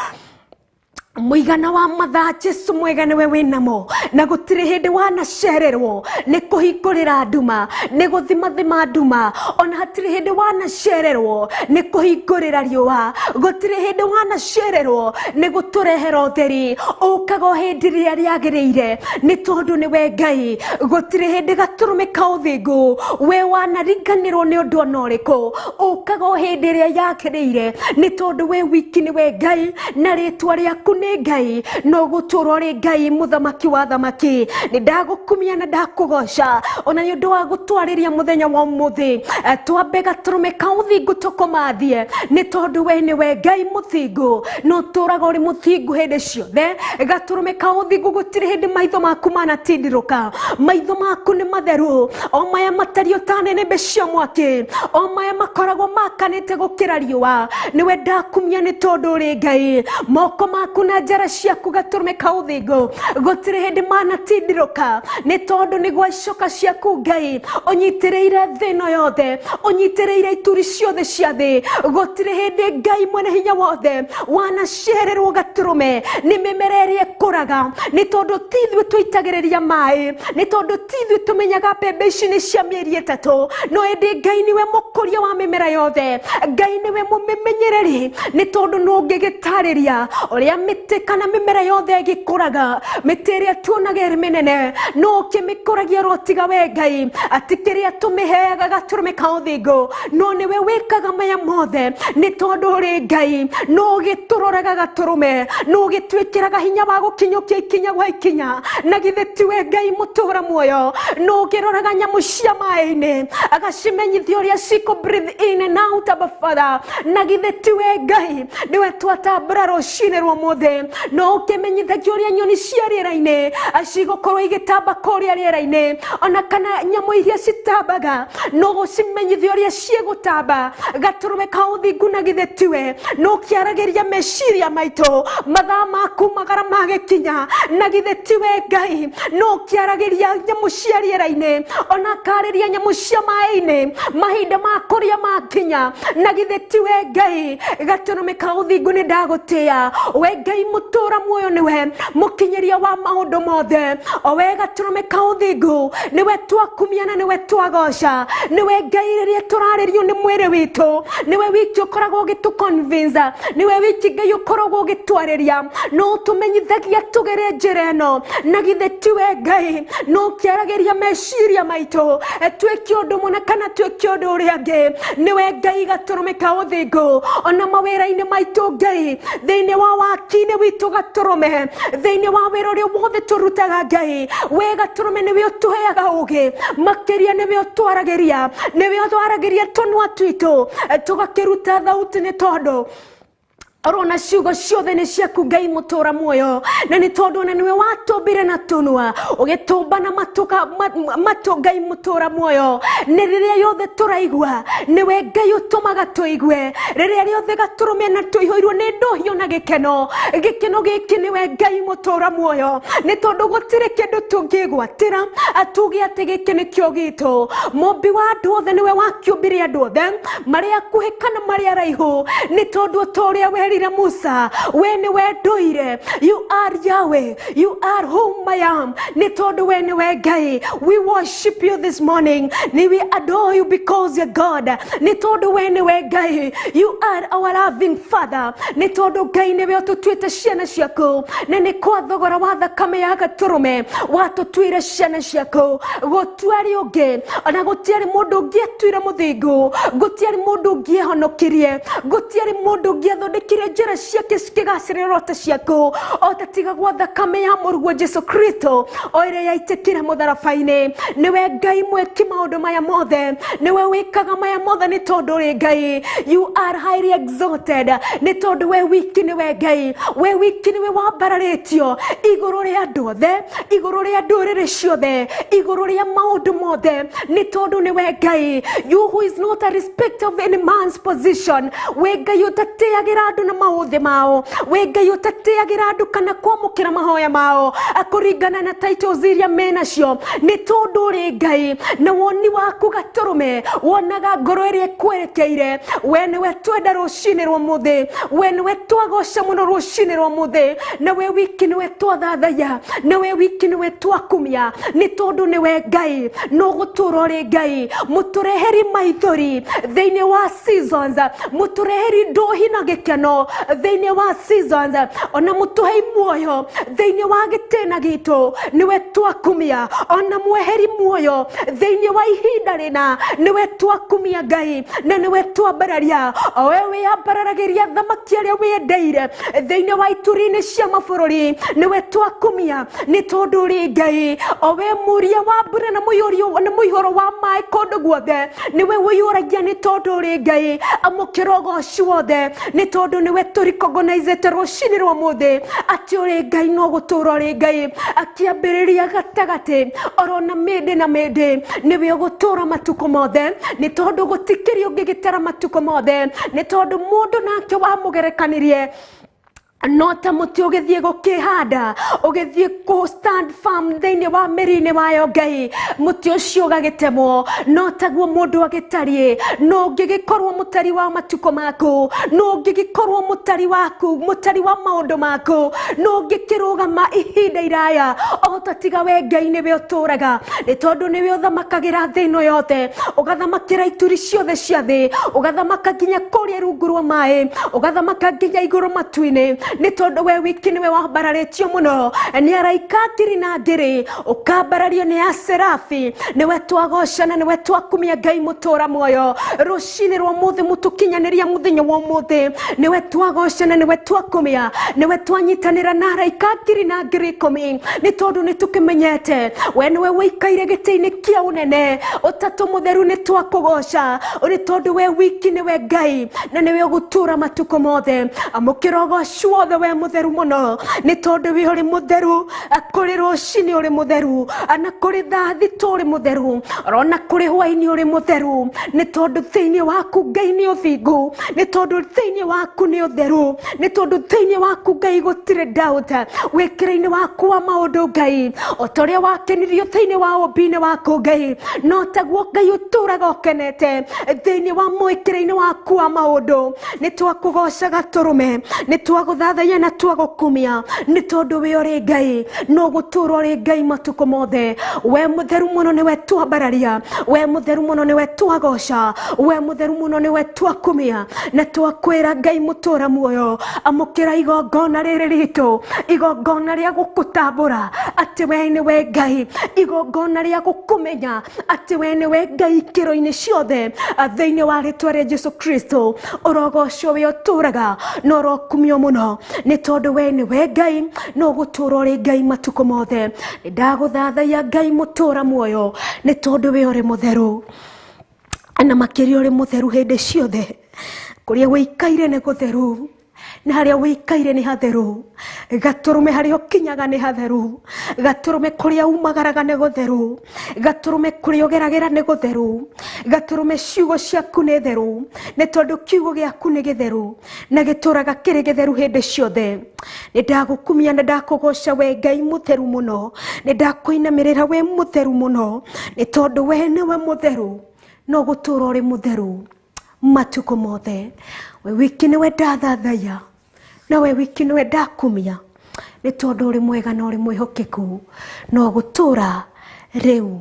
mũigana wa mathaa Jesu mwega nĩwe wĩnamo, na gũtirĩ hĩndĩ wanacererwo nĩ kũhingũrĩra nduma, nĩ gũthimathima nduma, ona hatirĩ hĩndĩ wanacererwo nĩ kũhingũrĩra riũa, gũtirĩ hĩndĩ wanacererwo nĩ gũtũrehera ũtheri, ũkaga o hĩndĩ ĩrĩa rĩagĩrĩire, nĩ tondũ nĩwe Ngai. Gũtirĩ hĩndĩ gatũrũme ka ũthingu we wanaringanĩrwo nĩ ũndũ ona ũrĩkũ, ũkaga o hĩndĩ ĩrĩa yagĩrĩire, nĩ tondũ we wiki nĩwe Ngai na rĩtwa rĩaku Ngai no gũtũũra ũrĩ Ngai mũthamaki wa thamaki. Nĩ ndagũkumia na ndakũgoca ona nĩ ũndũ wa gũtwarĩria mũthenya wa ũmũthĩ, twambe gatũrũme ka ũthingu tũkũmathie, nĩ tondũ we nĩwe Ngai mũthingu no ũtũũraga ũrĩ mũthingu hĩndĩ ciothe. Gatũrũme ka ũthingu gũtirĩ hĩndĩ maitho maku manatindĩrũka, maitho maku nĩ matheru, o maya matariĩ ta nĩnĩmbĩ cia mwaki, o maya makoragwo makanĩte gũkĩra riũa. Nĩwe ndakumia nĩ tondũ ũrĩ Ngai, moko maku na njara ciaku gatũrũme ka ũthingu gũtirĩ hĩndĩ manatindĩrũka, nĩ tondũ nĩ gwa icoka ciaku Ngai ũnyitĩrĩire thĩ ĩno yothe, ũnyitĩrĩire ituri ciothe cia thĩ. Gũtirĩ hĩndĩ Ngai mwene hinya wothe wanacererwo gatũrũme nĩ mĩmera ĩrĩa ĩkũraga, nĩ tondũ ti ithuĩ tũitagĩrĩria maĩ, nĩ tondũ ti ithuĩ tũmenyaga mbembe ici nĩ cia mĩeri ĩtatũ, no ĩndĩ Ngai nĩwe mũkũria wa mĩmera yothe, Ngai nĩwe mũmenyereri, nĩ tondũ no ũngĩgĩtarĩria ũrĩa mĩtĩ kana mĩmera yothe ĩgĩkũraga, mĩtĩ ĩrĩa tuonaga ĩrĩ mĩnene no ũkĩmĩkũragia ro tiga we Ngai, atĩ kĩrĩa tũmĩheaga gatũrũme ka ũthingu, no nĩwe wĩkaga maya mothe, nĩ tondũ ũrĩ Ngai no ũgĩtũroraga gatũrũme, no ũgĩtwĩkĩraga hinya wa gũkinyũkia ikinya gwa ikinya, na githĩ tiwe Ngai mũtũra muoyo, no ũgĩroraga nyamũ cia maĩ-inĩ agacimenyithia ũrĩa cikũ breathe in and out, Abba Father, na githĩ tiwe Ngai nĩwe twatambũra rũcinĩ rwa ũmũthĩ, no ũkĩmenyithagia ũrĩa nyoni cia rĩera-inĩ cigũkorwo igĩtamba kũrĩa rĩera-inĩ, ona kana nyamũ iria citambaga no gũcimenyithia ũrĩa cigũtamba. Gatũrũme ka ũthingu na githĩ tiwe no ũkĩaragĩria meciria maitũ mathaa maku magara magĩkinya, na githĩ tiwe Ngai no ũkĩaragĩria nyamũ cia rĩera-inĩ ona karĩria nyamũ cia maĩ-inĩ mahinda ma kũrĩa makinya, na githĩ tiwe Ngai. Gatũrũme ka ũthingu nĩ ndagũtĩĩa, we Ngai mũtũra muoyo nĩwe mũkinyeria wa maũndũ mothe, o we gatũrũme ka ũthingu nĩwe twakumia na nĩwe twagoca, nĩwe Ngai rĩrĩa tũrarĩrio nĩ mwĩrĩ witũ, nĩwe wiki ũkoragwo ũgĩtũconvince, nĩwe wiki Ngai ũkoragwo ũgĩtwarĩria, no ũtũmenyithagia tũgere njĩra ĩno, na githĩ tiwe Ngai no ũkĩaragĩria meciria maitũ twĩke ũndũ mũna kana twĩke ũndũ ũrĩa ũngĩ. Nĩwe Ngai gatũrũme ka ũthingu ona mawĩra-inĩ maitũ Ngai, thĩinĩ wa waki-inĩ witũ gatũrũme, thĩinĩ wa wĩra ũrĩa wothe tũrutaga Ngai, we gatũrũme nĩwe ũtũheaga ũgĩ makĩria, nĩwe ũtwaragĩria, nĩwe ũtwaragĩria tũnua twitũ tũgakĩruta thauti, nĩ tondũ Orona ciugo ciothe nĩ ciaku Ngai mũtũra muoyo, na nĩ tondũ na niwe watũmbire na tũnua ũgĩtũmba na matũ Ngai mũtũra muoyo. Nĩ rĩrĩa yothe tũraigua niwe Ngai ũtũmaga tũigue, rĩrĩa rĩothe gatũrũme na tũihũirwo nĩ ndũhiũ na gĩkeno gĩkĩ niwe Ngai mũtũra muoyo, nĩ tondũ gũtirĩ kĩndũ tũngĩgwatĩra atuge atĩ gĩkĩ nĩkĩo gitũ. Mũmbi wa andũ othe niwe wakĩũmbire andũ othe marĩa akuhĩ kana marĩa araihu, nĩ tondũ ũtorĩa werire Musa we niwe ndũire. You are Yahweh, you are whom I am. Nĩ tondũ we niwe Ngai. We worship you this morning. We adore you because you're God. Nĩ tondũ we niwe Ngai. You are our loving Father. Nĩ tondũ Ngai niwe ũtũtuĩte ciana ciaku, na nĩ kwa thogora wa thakame ya gatũrũme watũtuire ciana ciaku. Gũtiarĩ ũngĩ, ona gũtiarĩ mũndũ ũngĩ etuire mũthingu, gũtiarĩ mũndũ ũngĩ ehonokirie, gũtiarĩ mũndũ ũngĩ athondekire njĩra ciake cikĩgacĩrĩra ta ciaku, o ta tiga gwa thakame ya mũrũguo Jesu Kristo o ĩrĩa yaitĩkire mũtharaba-inĩ. Niwe Ngai mwĩki maũndũ maya mothe, niwe wĩkaga maya mothe nĩ tondũ ũrĩ Ngai. You are highly exalted, nĩ tondũ we wiki niwe Ngai. We wiki niwe wambararĩtio igũrũ rĩa andũ othe, igũrũ rĩa ndũrĩrĩ ciothe, igũrũ rĩa maũndũ mothe, nĩ tondũ niwe Ngai. You who is not a respecter of any man's position, we Ngai ũtatĩagĩra andũ na maũthĩ mao, we Ngai ũtatĩagĩra andũ kana kwamũkĩra mahoya mao akũringana na titles iria menacio, nĩ tondũ ũrĩ Ngai. Na woni waku gatũrũme wonaga ngoro ĩrĩa ĩkwerekeire. We niwe twenda rũcinĩ rwa mũthĩ, we niwe twagoca mũno rũcinĩ rwa mũthĩ, na we wiki niwe twathathaya, na we wiki niwe twakumia, nĩ tondũ niwe Ngai. No gũtũra ũrĩ Ngai, mũtũreheri maithori thĩinĩ wa seasons, mũtũreheri ndũhi na gĩkeno thĩinĩ wa seasons, ona mũtũhei muoyo thĩinĩ wa gĩtĩna gitũ, niwe twakumia. Ona mweheri muoyo thĩinĩ wa ihinda rĩna, niwe twakumia Ngai, na niwe twambararia. O we wĩambararagĩria thamaki arĩa wĩendeire thĩinĩ wa ituri-inĩ cia mabũrũri, niwe twakumia nĩ tondũ ũrĩ Ngai. O we mũria wa mbura na mũihũro wa maĩ kũndũ guothe, niwe wĩihũragia nĩ tondũ ũrĩ Ngai. Amũkĩra ũgoci wothe nĩ tondũ niwe tũrikogonizĩte rũcinĩ rwa mũthĩ atĩ ũrĩ Ngai. No gũtũra ũrĩ Ngai akĩambĩrĩria gatagatĩ orona mĩndĩ na mĩndĩ, niwe ũgũtũra matukũ mothe, nĩ tondũ gũtikĩrĩ ũngĩgĩtara matukũ mothe, nĩ tondũ mũndũ nake wamũgerekanirie no ta mũtĩ ũgĩthiĩ gũkĩhanda, ũgĩthiĩ kũ stand firm thĩinĩ wa mĩri-inĩ wayo Ngai, mũtĩ ũcio ũgagĩtemwo. No taguo mũndũ agĩtariĩ, no ũngĩgĩkorwo mũtari wa matukũ maku, no ũngĩgĩkorwo mũtari waku, mũtari wa maũndũ maku, no ũngĩkĩrũgama ihinda iraya, o ta tiga we Ngai niwe ũtũraga, nĩ tondũ niwe ũthamakagĩra thĩ ĩno yothe, ũgathamakĩra ituri ciothe cia thĩ, ũgathamaka nginya kũrĩa rungu rwa maĩ, ũgathamaka nginya igũrũ matu-inĩ, nĩ tondũ we wiki niwe wambararĩtio mũno nĩ araika ngiri na ngiri, ũkambarario nĩ aserafi. Niwe twagocana, niwe twakumia Ngai mũtũra muoyo rũcinĩ rwa mũthĩ mũtũkinyanĩria mũthenya wa ũmũthĩ, niwe twagocana, niwe twakumia, niwe twanyitanĩra na araika ngiri na ngiri 10, nĩ tondũ nĩ tũkĩmenyete we niwe wĩikaire gĩtĩ-inĩ kĩa ũnene, ũtatũ mũtheru nĩ twakũgoca, nĩ tondũ we wiki niwe Ngai, na niwe ũgũtũra matukũ mothe. Amũkĩra ũgoci wothe we mũtheru mũno, nĩ tondũ we ũrĩ mũtheru, kũrĩ rũcinĩ ũrĩ mũtheru, na kũrĩ thaa thita ũrĩ mũtheru, ona kũrĩ hwainĩ ũrĩ mũtheru, nĩ tondũ thĩinĩ waku Ngai nĩ ũthingu, nĩ tondũ thĩinĩ waku nĩ ũtheru, nĩ tondũ thĩinĩ waku Ngai gũtirĩ doubt. Wĩkĩra-inĩ waku wa maũndũ Ngai, o ta ũrĩa wakenirio thĩinĩ wa ũmbi-inĩ waku Ngai, no taguo Ngai ũtũraga ũkenete thĩinĩ wa mwĩkĩra-inĩ waku wa maũndũ. Nĩ twakũgocaga tũrũme, nĩ twagũthathaiya na twagũkumia, nĩ tondũ we ũrĩ Ngai. No gũtũra ũrĩ Ngai matukũ mothe. We mũtheru mũno niwe twambararia, we mũtheru mũno niwe twagoca, we mũtheru mũno niwe twakumia, na twakwĩra Ngai mũtũra muoyo, amũkĩra igongona rĩrĩ ritũ, igongona rĩa gũkũtambũra atĩ we niwe Ngai, igongona rĩa gũkũmenya atĩ we niwe Ngai ikĩro-inĩ ciothe thĩinĩ wa rĩtwa rĩa Jesu Kristo. Ũrogocwo we ũtũraga, no ũrokumio mũno, nĩ tondũ we niwe Ngai. No gũtũra ũrĩ Ngai matukũ mothe. Nĩ ndagũthathaiya Ngai mũtũra muoyo, nĩ tondũ we ũrĩ mũtheru, na makĩria ũrĩ mũtheru hĩndĩ ciothe. Kũrĩa wĩikaire nĩ gũtheru, na haria wikaire ni hatheru gaturume haria ukinyaga ni hatheru gaturume kuria umagaraga ni gutheru gaturume kuria ugeragera ni gutheru gaturume ciugo ciaku ni theru ni tondu kiugo giaku ni githeru na gituraga kiri githeru hindi ciothe ni ndagukumia na ndakugoca we Ngai mutheru muno ni ndakuinamirira we mutheru muno ni tondu we niwe mutheru no gutura uri mutheru matuko mothe we wiki niwe ndathathaya na we wiki niwe ndakumia ni tondu uri mwega na uri mwihokeku no gutura riu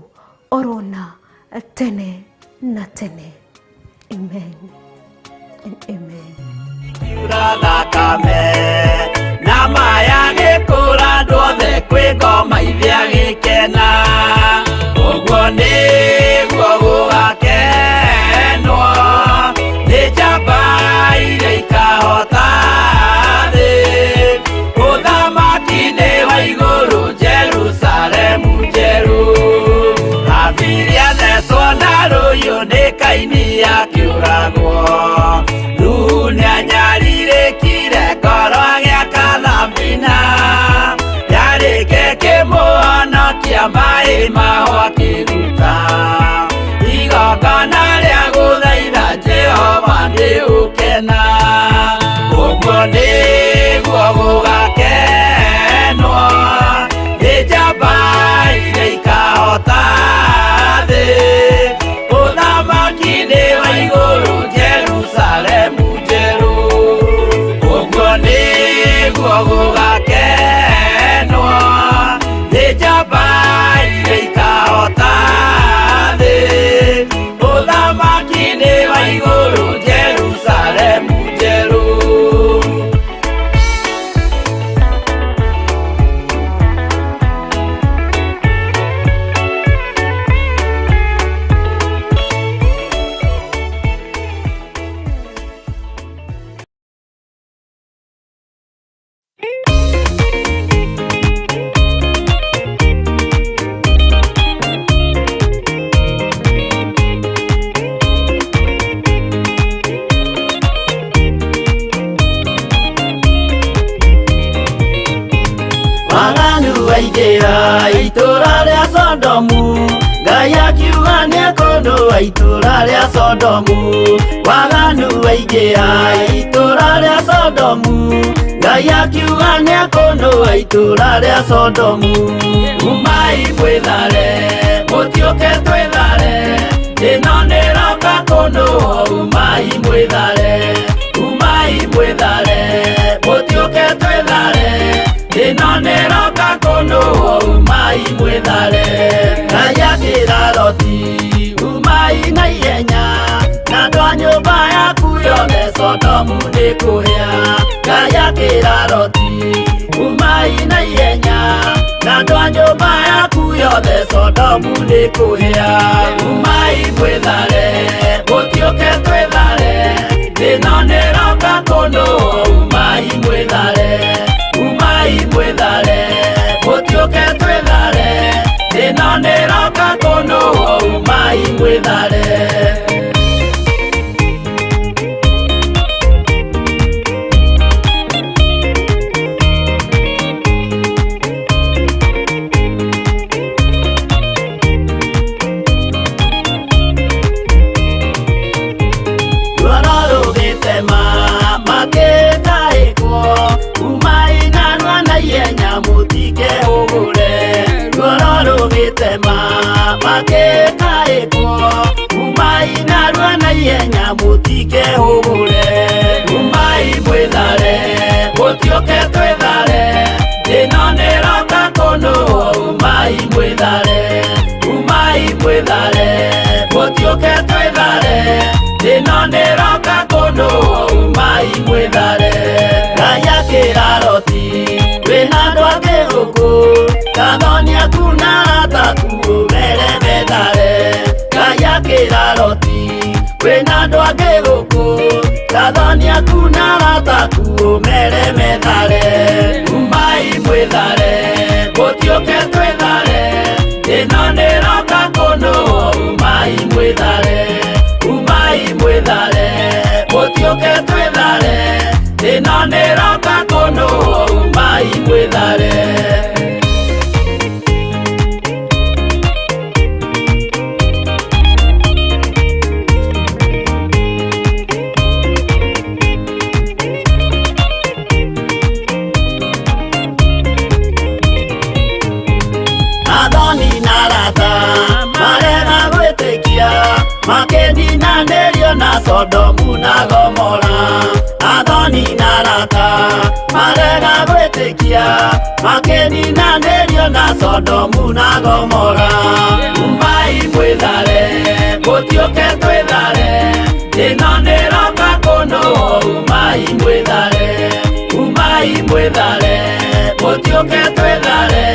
orona tene na tene. Amen and amen. Thakame na maya gikura ndothe kwi ngoma ithia gikena uguo niguo gugakenwo ni njamba iria ikahota thi uthamaki-inĩ wa igũrũ Jerusalemu njerũ abiria thecwo na rũhiũ nĩ Kaini akĩũragwo rĩu nĩanyarirĩkire ngoro agĩaka thabina yarĩke kĩmũhonokia maĩ maho akĩruta igongona rĩa gũthaitha Jehova nĩ ũkena ũguo nĩguo gũgakenwo nĩ njamba iria ikahota thĩ ũthamaki-inĩ wa igũrũ Jerusalemu njerũ ũguo nĩguo gũgakenwo nĩ njamba iria ikahota thĩ ũthamaki-inĩ wa igũrũ Jerusalemu njerũ. Itũra rĩa Sodomu Ngai akiuga nĩekũndũa itũra rĩa Sodomu waganu waingĩha itũra rĩa Sodomu Ngai akiuga nĩekũndũa itũra rĩa Sodomu umai mwĩthare mũtiũke twĩthare ĩno nĩroka kũndũa umai mwĩthare mũtiũke twĩthare ĩno nĩroka kũndũa umai mwĩthare Ngai akĩra Loti umai na ihenya na andũ a nyũmba yaku yothe Sodomu nĩkũhĩa Ngai akĩra Loti umai na ihenya na andũ a nyũmba yaku yothe Sodomu nĩkũhĩa umai mwĩthare mũtiũke twĩthare ĩno nĩroka kũndũa umai mwĩthare mũtiũke twĩthare ĩno nĩroka kũndũa umai mwĩthare. Makekaekwo umai narua na ihenya mũtike hũgũre umai mwĩthare mũtiũke twĩthare ĩno nĩroka kũndũa umai mwĩthare mũtiũke twĩthare ĩno nĩroka kũndũa umai mwĩthare Ngai akĩra Loti wĩna andũ angĩ gũkũ Kathonia kuna rataku umere methare Ngai akĩra Loti wĩna andũ angĩ gũkũ Kathonia kuna rataku umere methare umai mwĩthare mũtiũke twĩthare ĩno nĩroka kũndũa umai mwithare. Athoni na arata marega gwĩtĩkia makĩninanĩrio na Sodomu na Gomora. Athoni na arata marega gwĩtĩkia makĩninanĩrio na Sodomu na Gomora. Umai mwĩthare gũtiũke twĩthare, ĩno nĩroka kũnũo. Umai mwĩthare, umai mwĩthare gũtiũke twĩthare,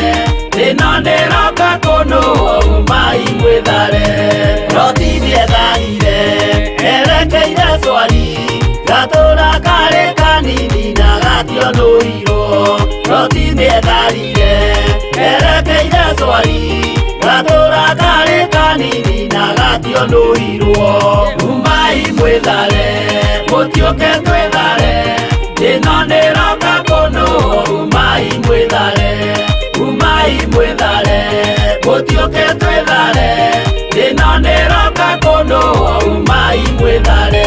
ĩno nĩroka kũnũo. Umai mwĩthare. Loti nĩetharire erekeire Zoari, gatũra karĩ kanini na gationũirwo. Loti nĩetharire erekeire Zoari, gatũra karĩ kanini na gationũirwo. Umai mwĩthare gũtiũke twĩthare, ĩno nĩroka kũnũo. Umai mwĩthare, umai mwĩthare gũtiũke twĩthare, ĩno nĩroka kũnũo. Umai mwĩthare.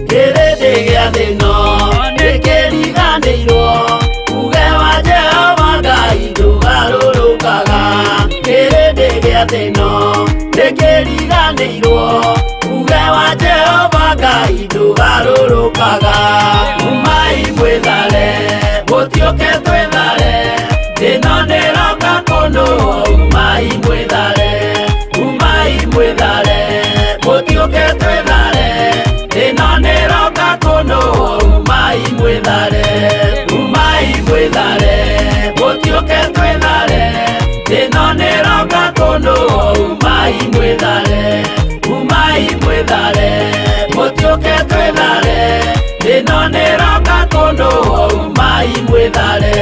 Kĩrĩndĩ gĩa thĩ ĩno nĩkĩriganĩirwo, uge wa Jehova Ngai ndũgarũrũkaga. Kĩrĩndĩ gĩa thĩ ĩno nĩkĩriganĩirwo, uge wa Jehova Ngai ndũgarũrũkaga. Umai mwĩthare gũtiũke twĩthare, ĩno nĩroka kũnũo. Umai mwĩthare, umai mwĩthare gũtiũke twĩthare, ĩno nĩroka kũnũo. Umai mwĩthare, umai mwĩthare gũtiũke twĩthare, ĩno nĩroka kũnũo. Umai mwĩthare, umai mwĩthare gũtiũke twĩthare, ĩno nĩroka kũnũo. Umai mwĩthare.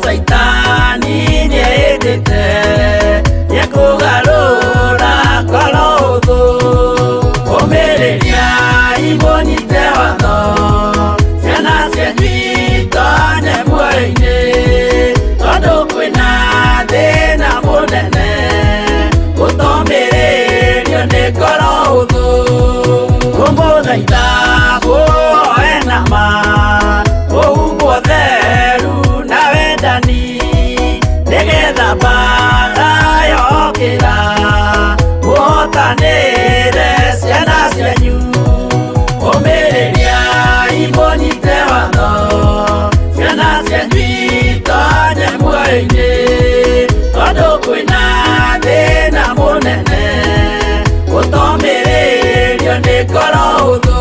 Saitani nĩendete nĩekũgarũra ngoro hũthũ. Ũmĩrĩriai mũnyite watho, ciana cianyu itonye muoyo-inĩ, tondũ kwĩna thĩna mũnene gũtomĩrĩrio nĩ ngoro hũthũ. Ngũmũthaitha mũhoe na ma, mũhumbwo theru na wendani, nĩgetha mbara yokĩra mũhotanĩre ciana cianyu. Ũmĩrĩriai mũnyite watho, ciana cianyu itonye muoyo-inĩ, tondũ kwĩna thĩna mũnene gũtomĩrĩrio nĩ ngoro hũthũ.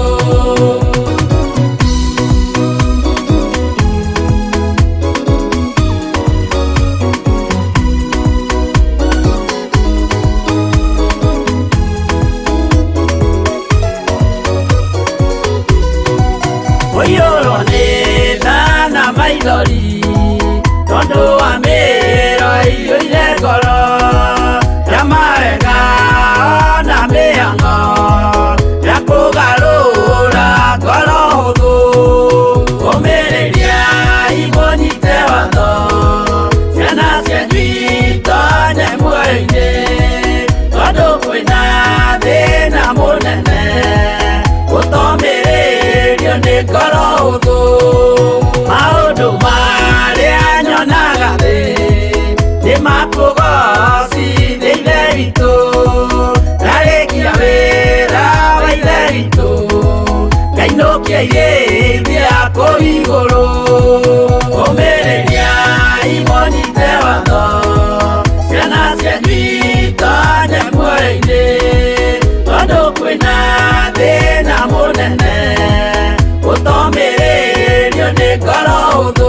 iguru umireria imonyite watho ciana cianyu tanya muoyo-ini tondu kwina thina munene utomiririo ni ngoro huthu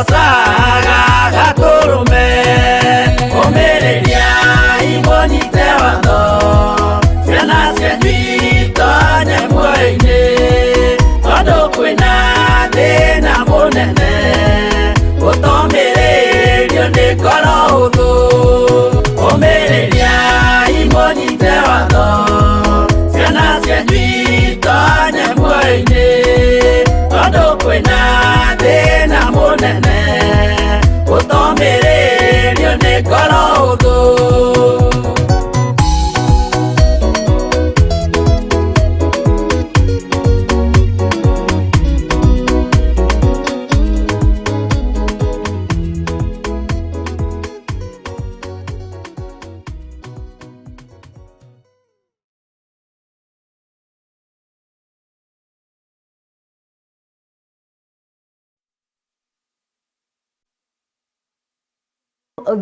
Saga gakurume umireria imonyite watho ciana cianyu tanya muoyo-ini tondu kwina thina munene utomiririo ni ngoro huthu umireria imonyite watho ciana cianyu tanya muoyo-ini tondu kwina thina munene utomiririo ni ngoro huthu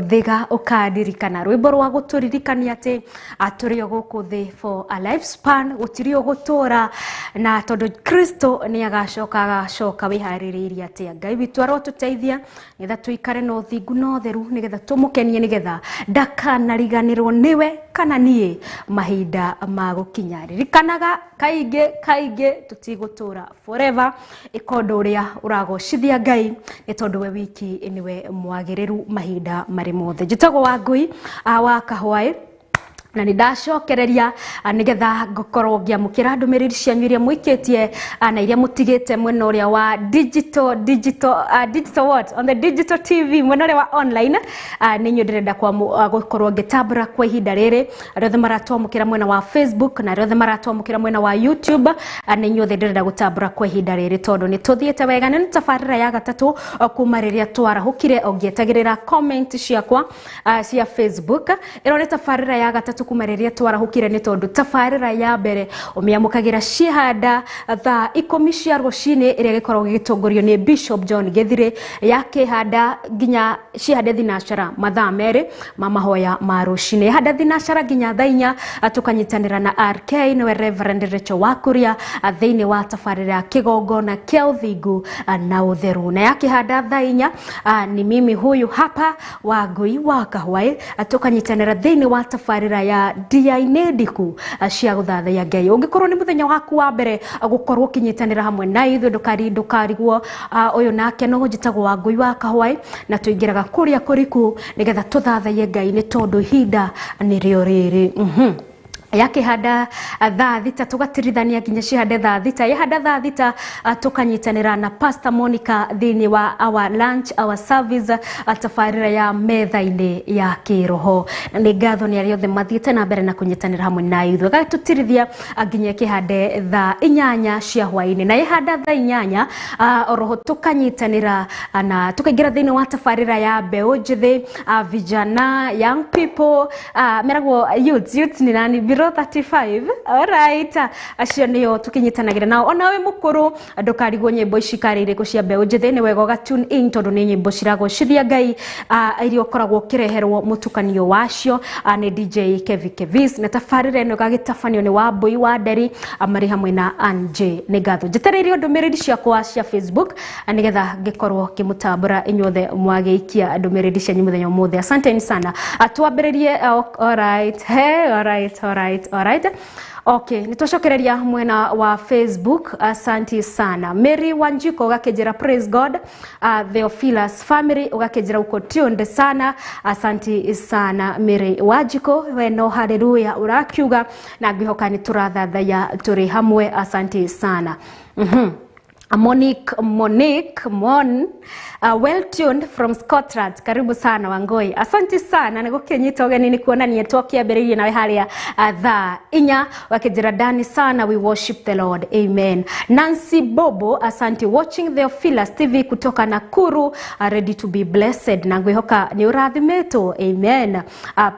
thiga ukadirikana rwimbo rwa guturirikania ati aturi guku thi for a lifespan gutiri gutura na tondu Kristo ni agacoka wihaririria ati Ngai witu arotuteithia ngetha tuikare no thingu no theru nigetha tumukenie nigetha ndakanariganirwo niwe kana nie mahinda ma gukinya ririkanaga kainge tutigutura forever ikondo uria uragocithia Ngai ni tondu we wiki niwe mwagiriru mahinda mari mothe njitagwo Wangui wa Kahwae na ni ndacokereria nigetha ngokorwo ngiamukira ndumiriri cianyu iria muikitie na iria mutigite mwena uria wa digital what on the digital TV mwena uria wa online ni nyu ndirenda gukorwo ngitambura kwa ihinda riri arothe maratwamukira mwena wa Facebook na arothe maratwamukira mwena wa YouTube ni nyu ndirenda gutambura kwa ihinda riri tondu ni tuthiete wega ni tabarira ya gatatu kuma riria twarahukire ongietagirira comment ciakwa cia Facebook iro ni tabarira ya gatatu kumareria twarahukire ni tondu tabarira ya mbere umiamukagira cihanda thaa 10 cia rucini iria gikorwo gigitongorio ni Bishop John Gethire yakihanda ginya cihande thinashara mathaa meri mamahoya ma rucini handa thinashara ginya thaa 4 tukanyitanira na RK niwe Reverend Rachel Wakuria thiini wa tabarira kigongona kia uthingu na utheru na yakihanda thaa 4 ni mimi huyu hapa Wangui wa Kahwae tukanyitanira thiini wa tabarira ya dia-ini ndiku cia guthathaiya Ngai ungikorwo ni muthenya waku wa mbere gukorwo kinyitanira hamwe na ithu ndukarigwo uyu nake no njitagwo Wangui wa Kahwae na tuingiraga kuria kuriku nigetha tuthathaiye Ngai ni tondu hinda ni rio riri yakihanda thaa 6 tugatirithania nginya cihande thaa 6 yahanda thaa 6 tukanyitanira na Pastor Monica thini wa our lunch our service tabarira ya metha-ini ya kiroho ni ngatho ni ariothe mathiete na mbere na kunyitanira hamwe na ithu gatutirithia nginya kihande thaa 8 cia hwaini na yahanda thaa 8 oroho tukanyitanira na tukaingira thini wa tabarira ya mbeu njithi vijana young people meragwo youth ni nani 35 alright acio niyo tukinyitanagira nao onawe mukuru ndukarigwo nyimbo icikarire kucia mbeu njithi ni wega ga tune in tondu ni nyimbo ciragocithia Ngai irio koragwo kireherwo mutukanio wacio ni DJ Kevis na tabarira ino gagitafanio ni Wambui wa Nderi mari hamwe na Anje ni ngatho njitaririo ndumiriri ciakwa cia Facebook nigetha ngikorwo kimutambura inyothe mwagiikia ndumiriri cia muthenya mothe asante sana atwambiririe alright hey alright okay nitoshokereria mwena wa Facebook asante sana Mary Wanjiko gakejera praise God Theophilus family ugakejera uko tunde sana asante sana Mary Wanjiko weno haleluya urakiuga na ngihoka ni turathathaya turi hamwe asante sana Monique well tuned from Scotland. Karibu sana Wangoi. Asante sana nigukinyita ugeni ni kuonania twakiambiririe nawe haria thaa inya wakijiradani sana. We worship the Lord. Amen. Nancy Bobo, asante, watching the Philas TV kutoka Nakuru, ready to be blessed. Na ngwihoka ni urathimeto. Amen.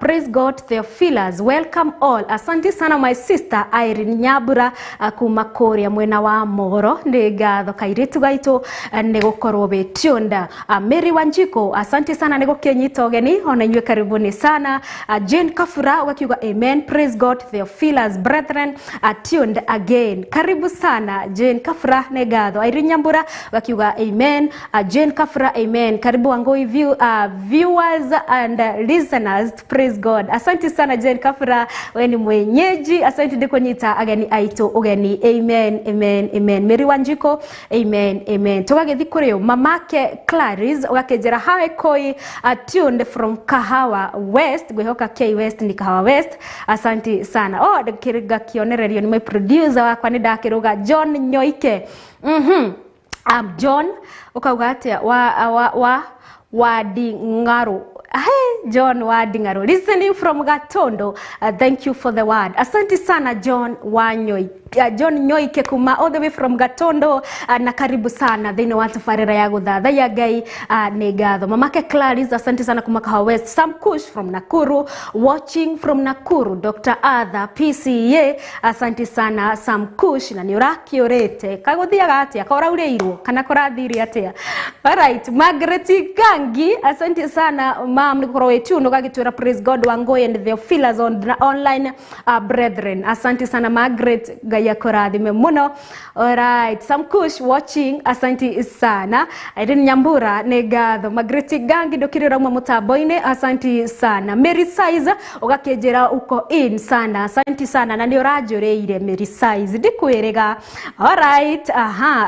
Praise God the Philas. Welcome all. Asante sana my sister Irene Nyabura kuma Korea mwena wa Moro. Ndiga kairitu gaitu nigukorwo betionda. Mary Wanjiko, asante sana nigukinyita ugeni ona inywe karibuni sana. Jane Kafura wakiuga amen. Praise God the Philas brethren tuned again. Karibu sana Jane Kafura negatho. Irene Nyambura wakiuga amen. Jane Kafura amen. Karibu Wangoi viewers and listeners. Praise God. Asante sana Jane Kafura, wewe ni mwenyeji. Asante ndikunyita ageni aitu ugeni. Amen, amen, amen. Mary Wanjiko amen, amen. Tugagethi kureo mamake Clarice wakejera hawe koi tuned from Kahawa West. Gwehoka K West ni Kahawa West. Asante sana. Ndikiriga kionererio ni my producer wakwa ni ndakiruga John Nyoike. John ukauga atia wa Dingaru. Hey, John Wadingaro, listening from Gatondo. Thank you for the word. Asante sana John Wanyoi. John Nyoike kuma all the way from Gatondo. Na karibu sana thini wa tafarira ya guthatha ya Ngai negatho. Mamake Clarice, asante sana kuma Kahawa West. Sam Kush from Nakuru, watching from Nakuru. Dr. Adha PCA, asante sana Sam Kush. Na ni urakiorete kaguthiaga atia korauriirwo kana korathiri atia. All right, Margaret Gangi, asante sana ma'am nikorwo wetu gagitwira praise God Wangoi and the Philas online brethren. Asante sana Margaret, gaya korathime muno. All right, Sam Kush watching, asante sana. Irene Nyambura negatho. Margaret Gangi ndokirira umwe mutambo-ini, asante sana. Mary Size ugakejera uko in sana, asante sana na ni urajureire Mary Size ndikwirega. All right,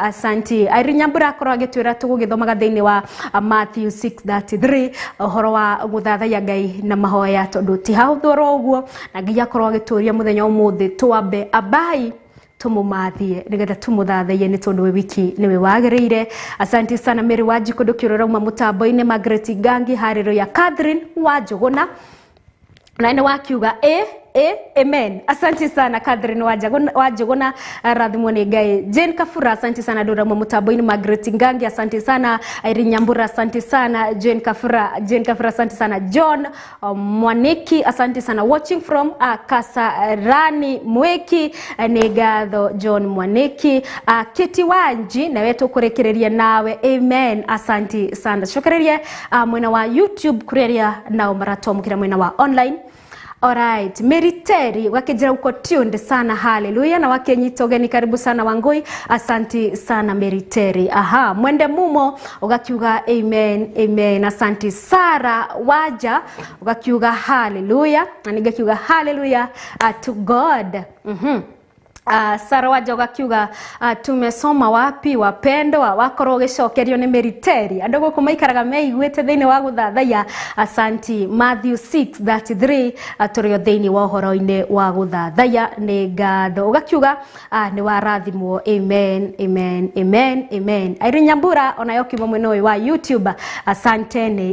asante. Irene Nyambura akorwo agitwira tugugithomaga thiini wa Matthew 6:33 uhoro wa guthatha ya Ngai na mahoya tondu ti hauthoro uguo na Ngai akorwo agituria muthenya umuthi twambe abai tumumathie nigetha tumuthathaie ni tondu we wiki niwe wagiriire. Asante sana Mary Wanjiko ndukirora uma mutambo-ini. Margaret Gangi, haleluya. Catherine Wanjuguna na ene wakiuga amen. Asante sana Catherine Wanjuguna, rathimwo ni Ngai. Jane Kafura, asante sana ndura mu mutambo-ini. Margaret Gangi, asante sana. Irene Nyambura, asante sana. Jane Kafura, asante sana. John Mwaniki, asante sana, watching from Kasarani Mweki negatho John Mwaniki. Keti Wanji na wetu kurekereria nawe amen. Asante sana. Shukrani mwena wa YouTube kureria nao maratomukira mwena wa online. Alright, Mary Terry wakijira uko tuned sana, haleluya. Na wakenyita ugeni karibu sana Wangoi, asante sana Mary Terry. Mwende mumo ugakiuga amen, amen. Asante. Sara Waja ugakiuga haleluya, na nigakiuga haleluya to God. Sara Waja ugakiuga tumesoma wapi wapendwa wakorwo gicokerio ni Mary Terry andu kumaikaraga meiguite thiini wa guthathaiya. Asante. Matthew 6:33 turio thiini wa uhoro-ini wa guthathaiya ni ngatho ugakiuga ni warathimwo amen, amen, amen, amen. Irene Nyambura onayo kiuga mwena wa YouTube,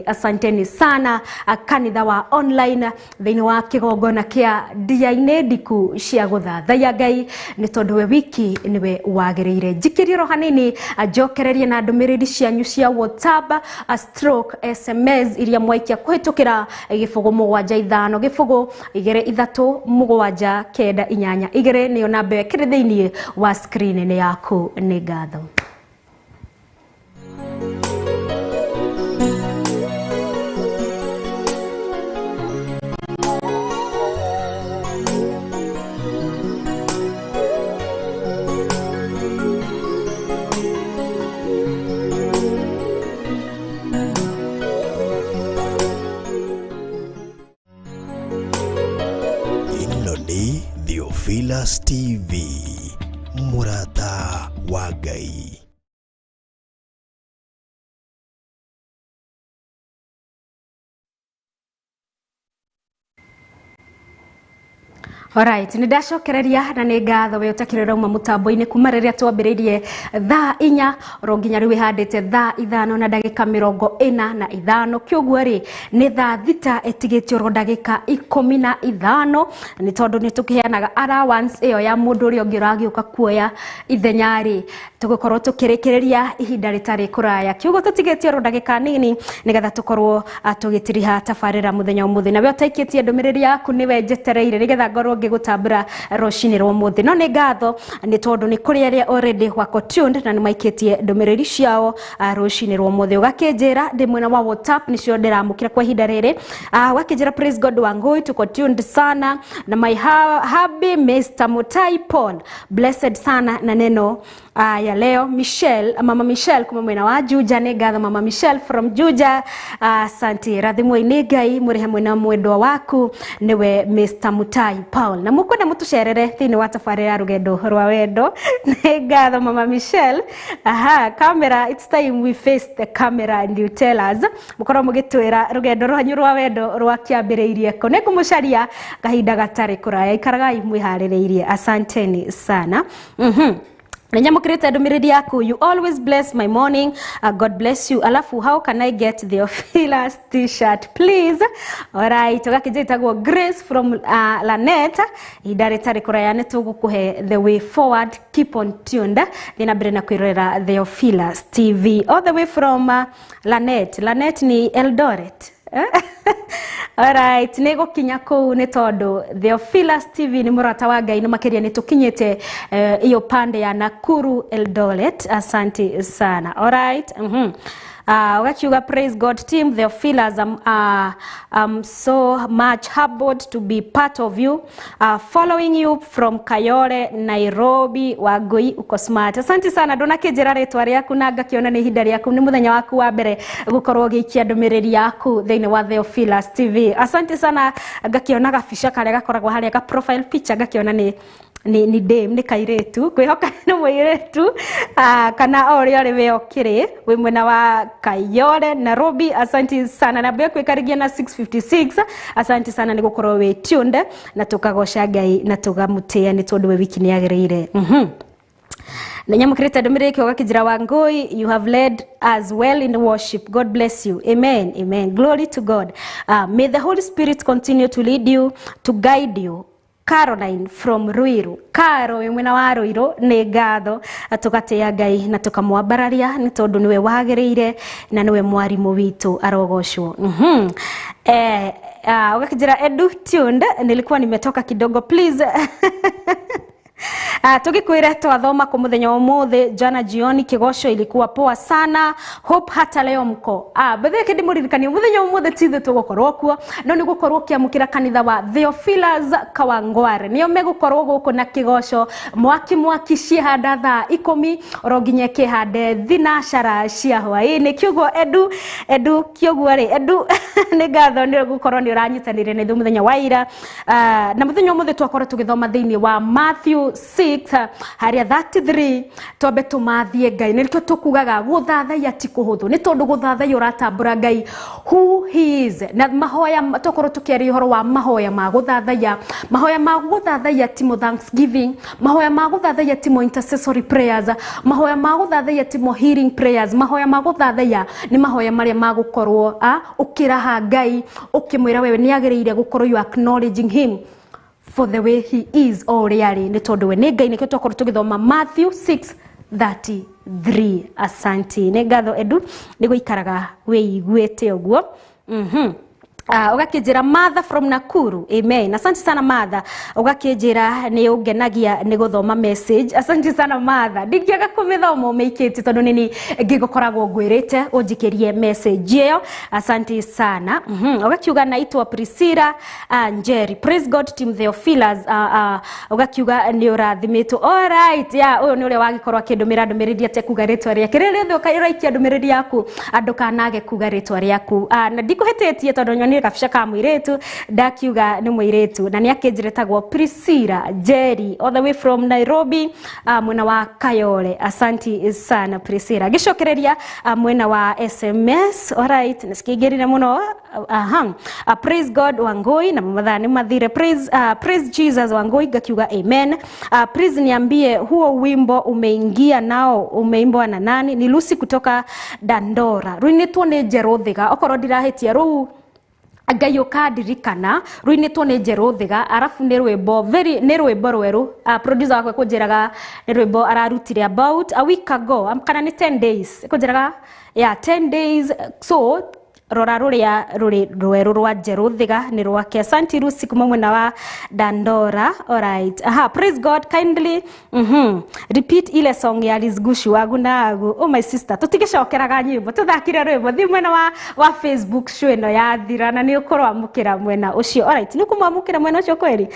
asanteni sana. Kanitha wa online thiini wa kigongona kia dia-ini ndiku cia guthathaiya Ngai ni tondu we wiki niwe wagiriire. Njikiriro hanini njokererie na ndumiriri cianyu cia WhatsApp stroke SMS iria mwaikia kuhitukira gifugo 75 gifugo 2379 niyo namba ikiri thiini wa screen ni yaku. Ni ngatho. The Philas TV, murata wa Ngai. Alright, ni ndacokereria na ni ngatho we utakirira uma mutambo-ini kuma riria twambiririe thaa 4 ronginya riu ihandite thaa 5 na ndagika 45 kyoguo ri ni thaa 6 etigitio ro ndagika 15 ni tondu ni tukiheanaga allowance iyo ya mundu uri ongi ragiuka kuoya ithenya ri tugukorwo tukirikireria ihinda ritari kuraya kyoguo tutigitio ro ndagika nini nigetha tukorwo tugitiriha tabarira muthenya umuthi na we utaikitie ndumiriri yaku ni wenjetereire nigetha ngorwo ngigutambura rocini rwa muthi no ni ngatho ni tondu ni kuri aria already wako tuned na ni maikitie ndumiriri ciao rocini rwa muthi ugakinjira ndi mwena wa WhatsApp nicio ndiramukira kwa ihinda riri ugakinjira praise God Wangui tuko tuned sana na my hubby Mr. Mutai Paul blessed sana na neno ya leo Michelle mama Michelle kuma mwena wa Juja ni ngatho mama Michelle from Juja asante rathimwe ni Ngai muri hamwe na mwendwa waku niwe Mr. Mutai Paul na mukwenda mutucerere thini wa tabarira rugendo rwa wendo ni ngatho mama Michelle camera it's time we face the camera and you tell us mukorwo mugitwira rugendo rwanyu rwa wendo rwa kiambiriirie ko ne kumucaria kahinda gatari kuraya ikaragai mwihaririirie asanteni sana Nyamukirite ndumiriri yaku you always bless my morning God bless you alafu how can I get the Ophilas t-shirt please alright ugakijitagwo Grace from Lanet idaretari kuraya netugukuhe the way forward keep on tuned thina brena kwirera the Ophilas TV all the way from Lanet ni Eldoret Alright, nego kinya kou ni tondu the Ophilas TV ni murata wa Ngai no makeria ni tukinyete iyo pande ya Nakuru Eldoret asante sana. Alright. Ugakiuga praise God team the Ophilas I'm so much humbled to be part of you following you from Kayole Nairobi Wangui uko smart asante sana ndona kinjira ritwa riaku na ngakiona ni hinda riaku ni muthenya waku wa mbere gukorwo gikia ndumiriri yaku thini wa the Ophilas TV asante sana ngakiona gabica kare gakoragwo haria ga profile picture ngakiona ni dem ni kairetu kwihoka ni mwiretu kana ori ori we okire we mwena wa Kayole Nairobi asante sana na beko ikarigia na 656 asante sana nigukorwo we tunde na tukagosha Ngai na tugamutia ni tondu we wiki ni yagereire na nyamukirite ndumiriri ugakijira Wangui you have led as well in worship God bless you amen glory to God may the Holy Spirit continue to lead you to guide you Caroline from Ruiru Karo mwena wa Ruiru ni ngatho tugatia Ngai na tukamwambararia ni tondu niwe wagereire na niwe mwarimu witu arogocwo ugakijira Edu tuned nilikuwa nimetoka kidogo please tugikwira twathoma ku muthenya umuthi jana jioni kigosho ilikuwa poa sana hope hata leo mko bethe kindi muririkani muthenya umuthi tithe tugukorwo kuo no ni gukorwo kiamukira kanitha wa the Ophilas Kawangware niyo megukorwo guku na kigosho mwaki cihanda thaa 10 ronginye kihande thinashara cia hwaini kiugo edu kiugo ri edu ni ngatho ni gukorwo ni uranyitanire ni muthenya wa ira na muthenya umuthi twakorwo tugithoma thiini wa Matthew 6 haria 33 twambe tumathie Ngai nilito tukugaga guthathaiya ti kuhuthu ni tondu guthathaiya uratambura Ngai who he is na mahoya tokorwo tukiari horo wa mahoya ma guthathaiya timo thanksgiving mahoya ma guthathaiya timo intercessory prayers mahoya ma guthathaiya timo healing prayers mahoya ma guthathaiya ni mahoya maria magukorwo ukiraha Ngai ukimwira wewe ni agereire gukorwo you acknowledging him for the way he is already ni tondu we ni Ngai ni kitokoro tugithoma Matthew 6:33 asante ni ngatho Edu ni guikaraga we igwete oguo ugakijira Mother from Nakuru amen asante sana Mother ugakijira ni ugenagia ni guthoma message asante sana Mother ndikiaga kumithoma umeikite tondu nini ngigokoragwo ngwirite unjikirie message iyo asante sana ugakiuga naitwa Priscilla Njeri praise God team the Ophilas ugakiuga ni urathimitwo alright uyu ni ule wagikorwa kindumira ndumiriri ate kuga ritwa ria kirire thio kairaikia ndumiriri yaku andu kanage kuga ritwa riaku na ndikuhetetie tondu ni kabica ka muiretu ndakiuga ni muiretu na ni akinjiretagwo Priscilla Jerry all the way from Nairobi mwena wa Kayole. Asanti sana Priscilla. Gicokereria mwena wa SMS. Alright, nisikigerire muno. Praise God Wangoi na mamadhani mathire. Praise Jesus Wangoi gakiuga amen. Praise niambie huo wimbo umeingia nao umeimbwa na nani? Ni Lucy kutoka Dandora. Ruinetwo ni Jerothiga okoro ndirahitia ru Gayo kadirikana ruinetwo ni Jerothiga arafu ni rwimbo rweru producer wakwe kunjiraga ni rwimbo ararutire about a week ago kana ni 10 days kunjiraga 10 days so rora ruria rweru rwa Jerothiga ni rwake. Asanti Lucy kuma mwena wa Dandora. Alright, praise God kindly repeat ile song ya Lizgushu wagu na agu. Oh my sister tutigicokeraga nyimbo tuthakire rwimbo thi mwena wa Facebook show ino ya thira na ni ukorwa mukira mwena ucio. Alright, ni kumwamukira mwena ucio kweli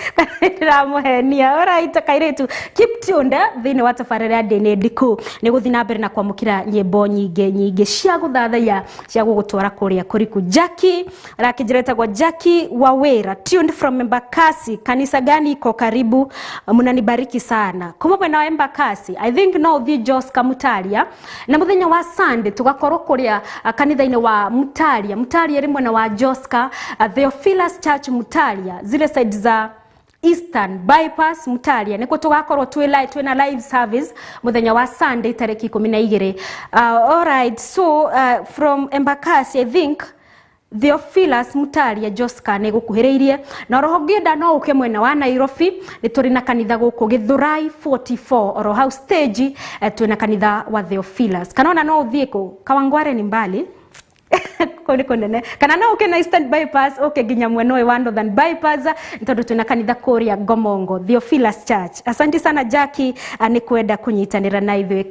ndiramuhenia. Alright, kairetu keep tuned thini wa tafarira ndene ndiku ni guthina mbere na kwamukira nyimbo nyingi cia guthathaiya cia gugutwara kuria kuriku. Jackie rakijireta kwa Jackie Wawera tuned from Embakasi. Kanisa gani iko karibu? Munanibariki sana kuma mwena wa Embakasi. I think no the Joska Mutalia na muthenya wa Sunday tugakorwo kuria kanitha-ini wa Mutalia ri mwena wa Joska Theophilus Church Mutalia zile side za Eastern Bypass Mutalia niko tugakorwo twina live service muthenya wa Sunday tariki 12. Alright, so from Embakasi I think Theophilus Mutalia Joska ne gukuhiriirie na roho ngenda no uke mwena wa Nairobi ni turi na kanitha guku Githurai 44 oro house stage twina kanitha wa Theophilus kanona no uthieko Kawangware ni mbali konene kana no uke na Eastern Bypass okay ginya mwena wa Northern Bypass ntondo tuna kanitha kuria Gomongo Theophilus Church. Asante sana Jackie ni kwenda kunyitanira na ithuĩ.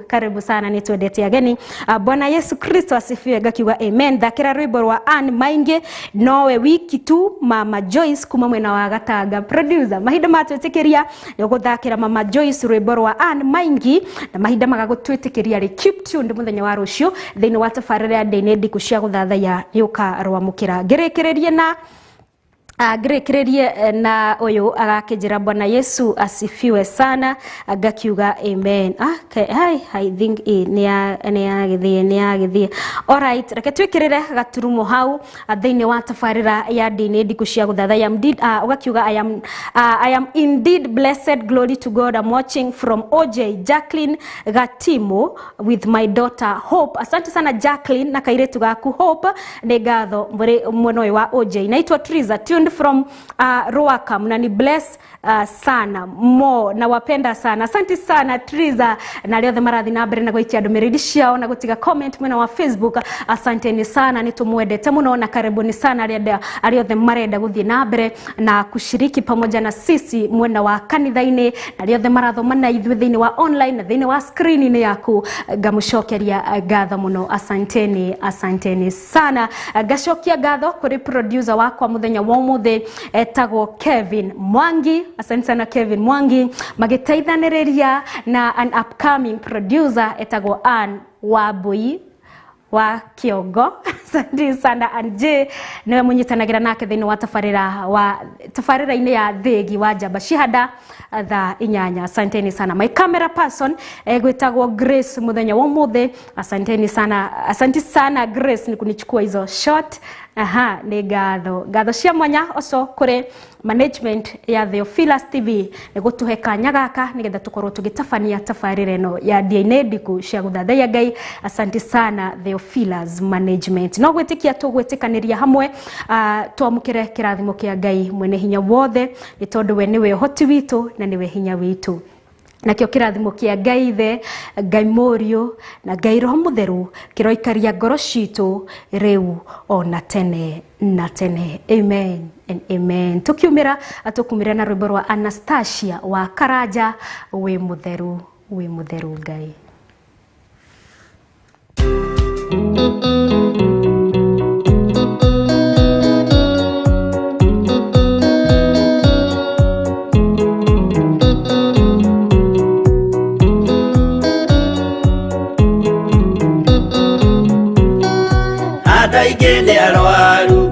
Karibu sana ni twendete ageni. Bwana Yesu Kristo asifiwe gakiuga amen. Thakira rwimbo rwa Ann Maingi nowe wiki tu Mama Joyce kuma mwena wa Gatanga. Producer mahinda matwetikiria ni guthakira Mama Joyce rwimbo rwa Ann Maingi na mahinda magagutwetikiria ri keep tuned muthenya wa rucio thini wa tafarira ndene ndikucia guthathaiya yuka rwamukira ngerekererie na uyu agakijira Bwana Yesu asifiwe sana agakiuga amen. I think ni agithie. Alright, reke twikirire gaturumo hau thini wa tafarira ya ndini ndikucia guthathaiya ugakiuga I am indeed blessed. Glory to God. I'm watching from OJ Jacqueline Gatimo with my daughter Hope. Asante sana Jacqueline na kairetu gaku Hope ni gatho mwono wa OJ. Naitwa Triza tuned from Ruaka. Mnani bless sana mo na wapenda sana. Asante sana Triza na liothe marathi na mbere na gwikia ndumiriri ciao na gutiga comment mwena wa Facebook. Asanteni sana nitumwendete muno na karibuni sana aliothe marenda guthie na mbere na kushiriki pamoja na sisi mwena wa kanitha-ini na liothe marathoma na ithuĩ thĩinĩ wa online na thĩinĩ wa screen-ini yaku ngamucokeria gatho muno. Asanteni sana. Gacokia gatho kuri producer wakwa muthenya wa umuthi etagwo Kevin Mwangi. Asante sana Kevin Mwangi magiteithaniriria na an upcoming producer etagwo Ann Wabui wa Kiogo. Asante sana Anje niwe munyitanagira nake thini wa tafarira-ini ya thegi wa Jamba Shihada tha 8. Asanteni sana. My camera person gwitagwo Grace muthenya wa umuthi. Asante sana Grace ni kunichukua hizo shot. Ni gatho cia mwanya oso kuri management ya Theophilus TV ni gutuhe kanya gaka nigetha tukorwo tugitafania tafarira ino ya ndini ndiku cia guthathaiya Ngai. Asante sana Theophilus management. No gwitikia tugwitikaniria hamwe twamukire kirathimo kia Ngai mwene hinya wothe ni tondu we niwe hoti witu na niwe hinya witu. Nakio kirathimo kia Ngai the Ngai Morio na Ngai Roho Mutheru kiroikaria ngoro citu riu ona tene na tene. Amen and amen. Tukiumira atukumira na rwimbo rwa Anastasia wa Karaja we mutheru Ngai. Ata igende arwaru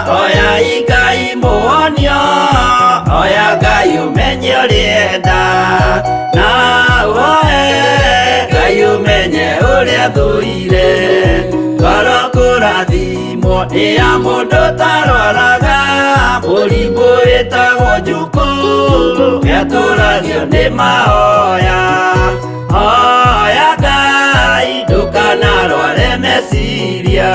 oya ikai muonio oya ngai umenye ũrĩenda na woe ngai umenye ũrĩa thũire ngoro kũrathimwo nĩ ya mũndũ tarwaraga mũrimũ wĩtagwo njukũ gĩatũragio nĩ mahoya hoya ngai ndũkanarware meciria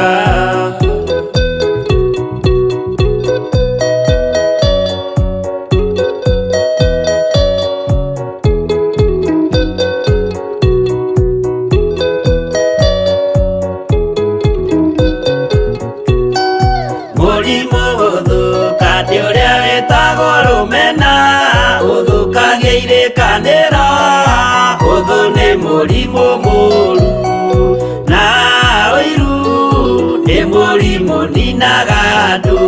mũrimũ gũthũka nĩ ũrĩa wĩtagwo rũmena ũthũkagia irĩkanĩro ũthũ nĩ mũrimũ mũru na ũiru nĩ mũrimũ ninaga andũ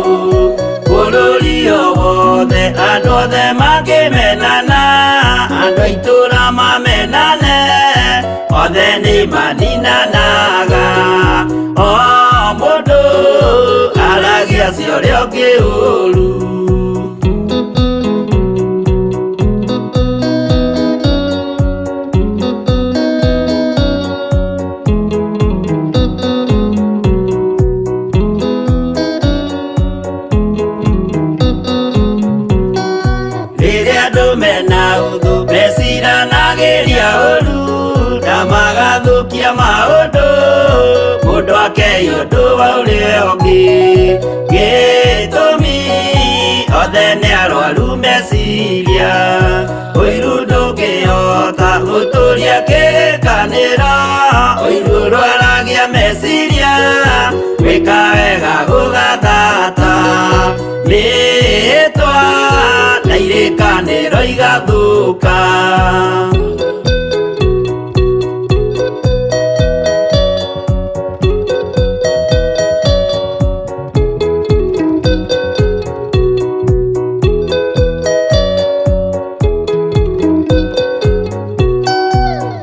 bũrũri o wothe andũ othe mangĩmenana andũ a itũũra mamenane othe nĩ maninanaga o mũndũ aragia cio ũrĩa ũngĩ ũru rĩrĩa andũ mena ũthũ meciranagĩria ũru na magathũkia maũndũ mũndũ akeia ũndũ wa ũrĩa ũngĩ gĩtũmi othe nĩ arwaru meciria ũiru ndũngĩhota gũtũria kĩrĩkanĩro ũiru ũrwaragia meciria gwĩka wega gũgathata rĩĩtwa na irĩkanĩro igathũka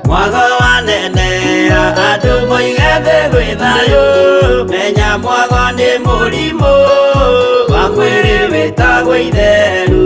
mwago wanenea andũ moige thĩ gwĩ thayũ menya mwago nĩ mũrimũ wa mwĩrĩ wĩtagwo itheru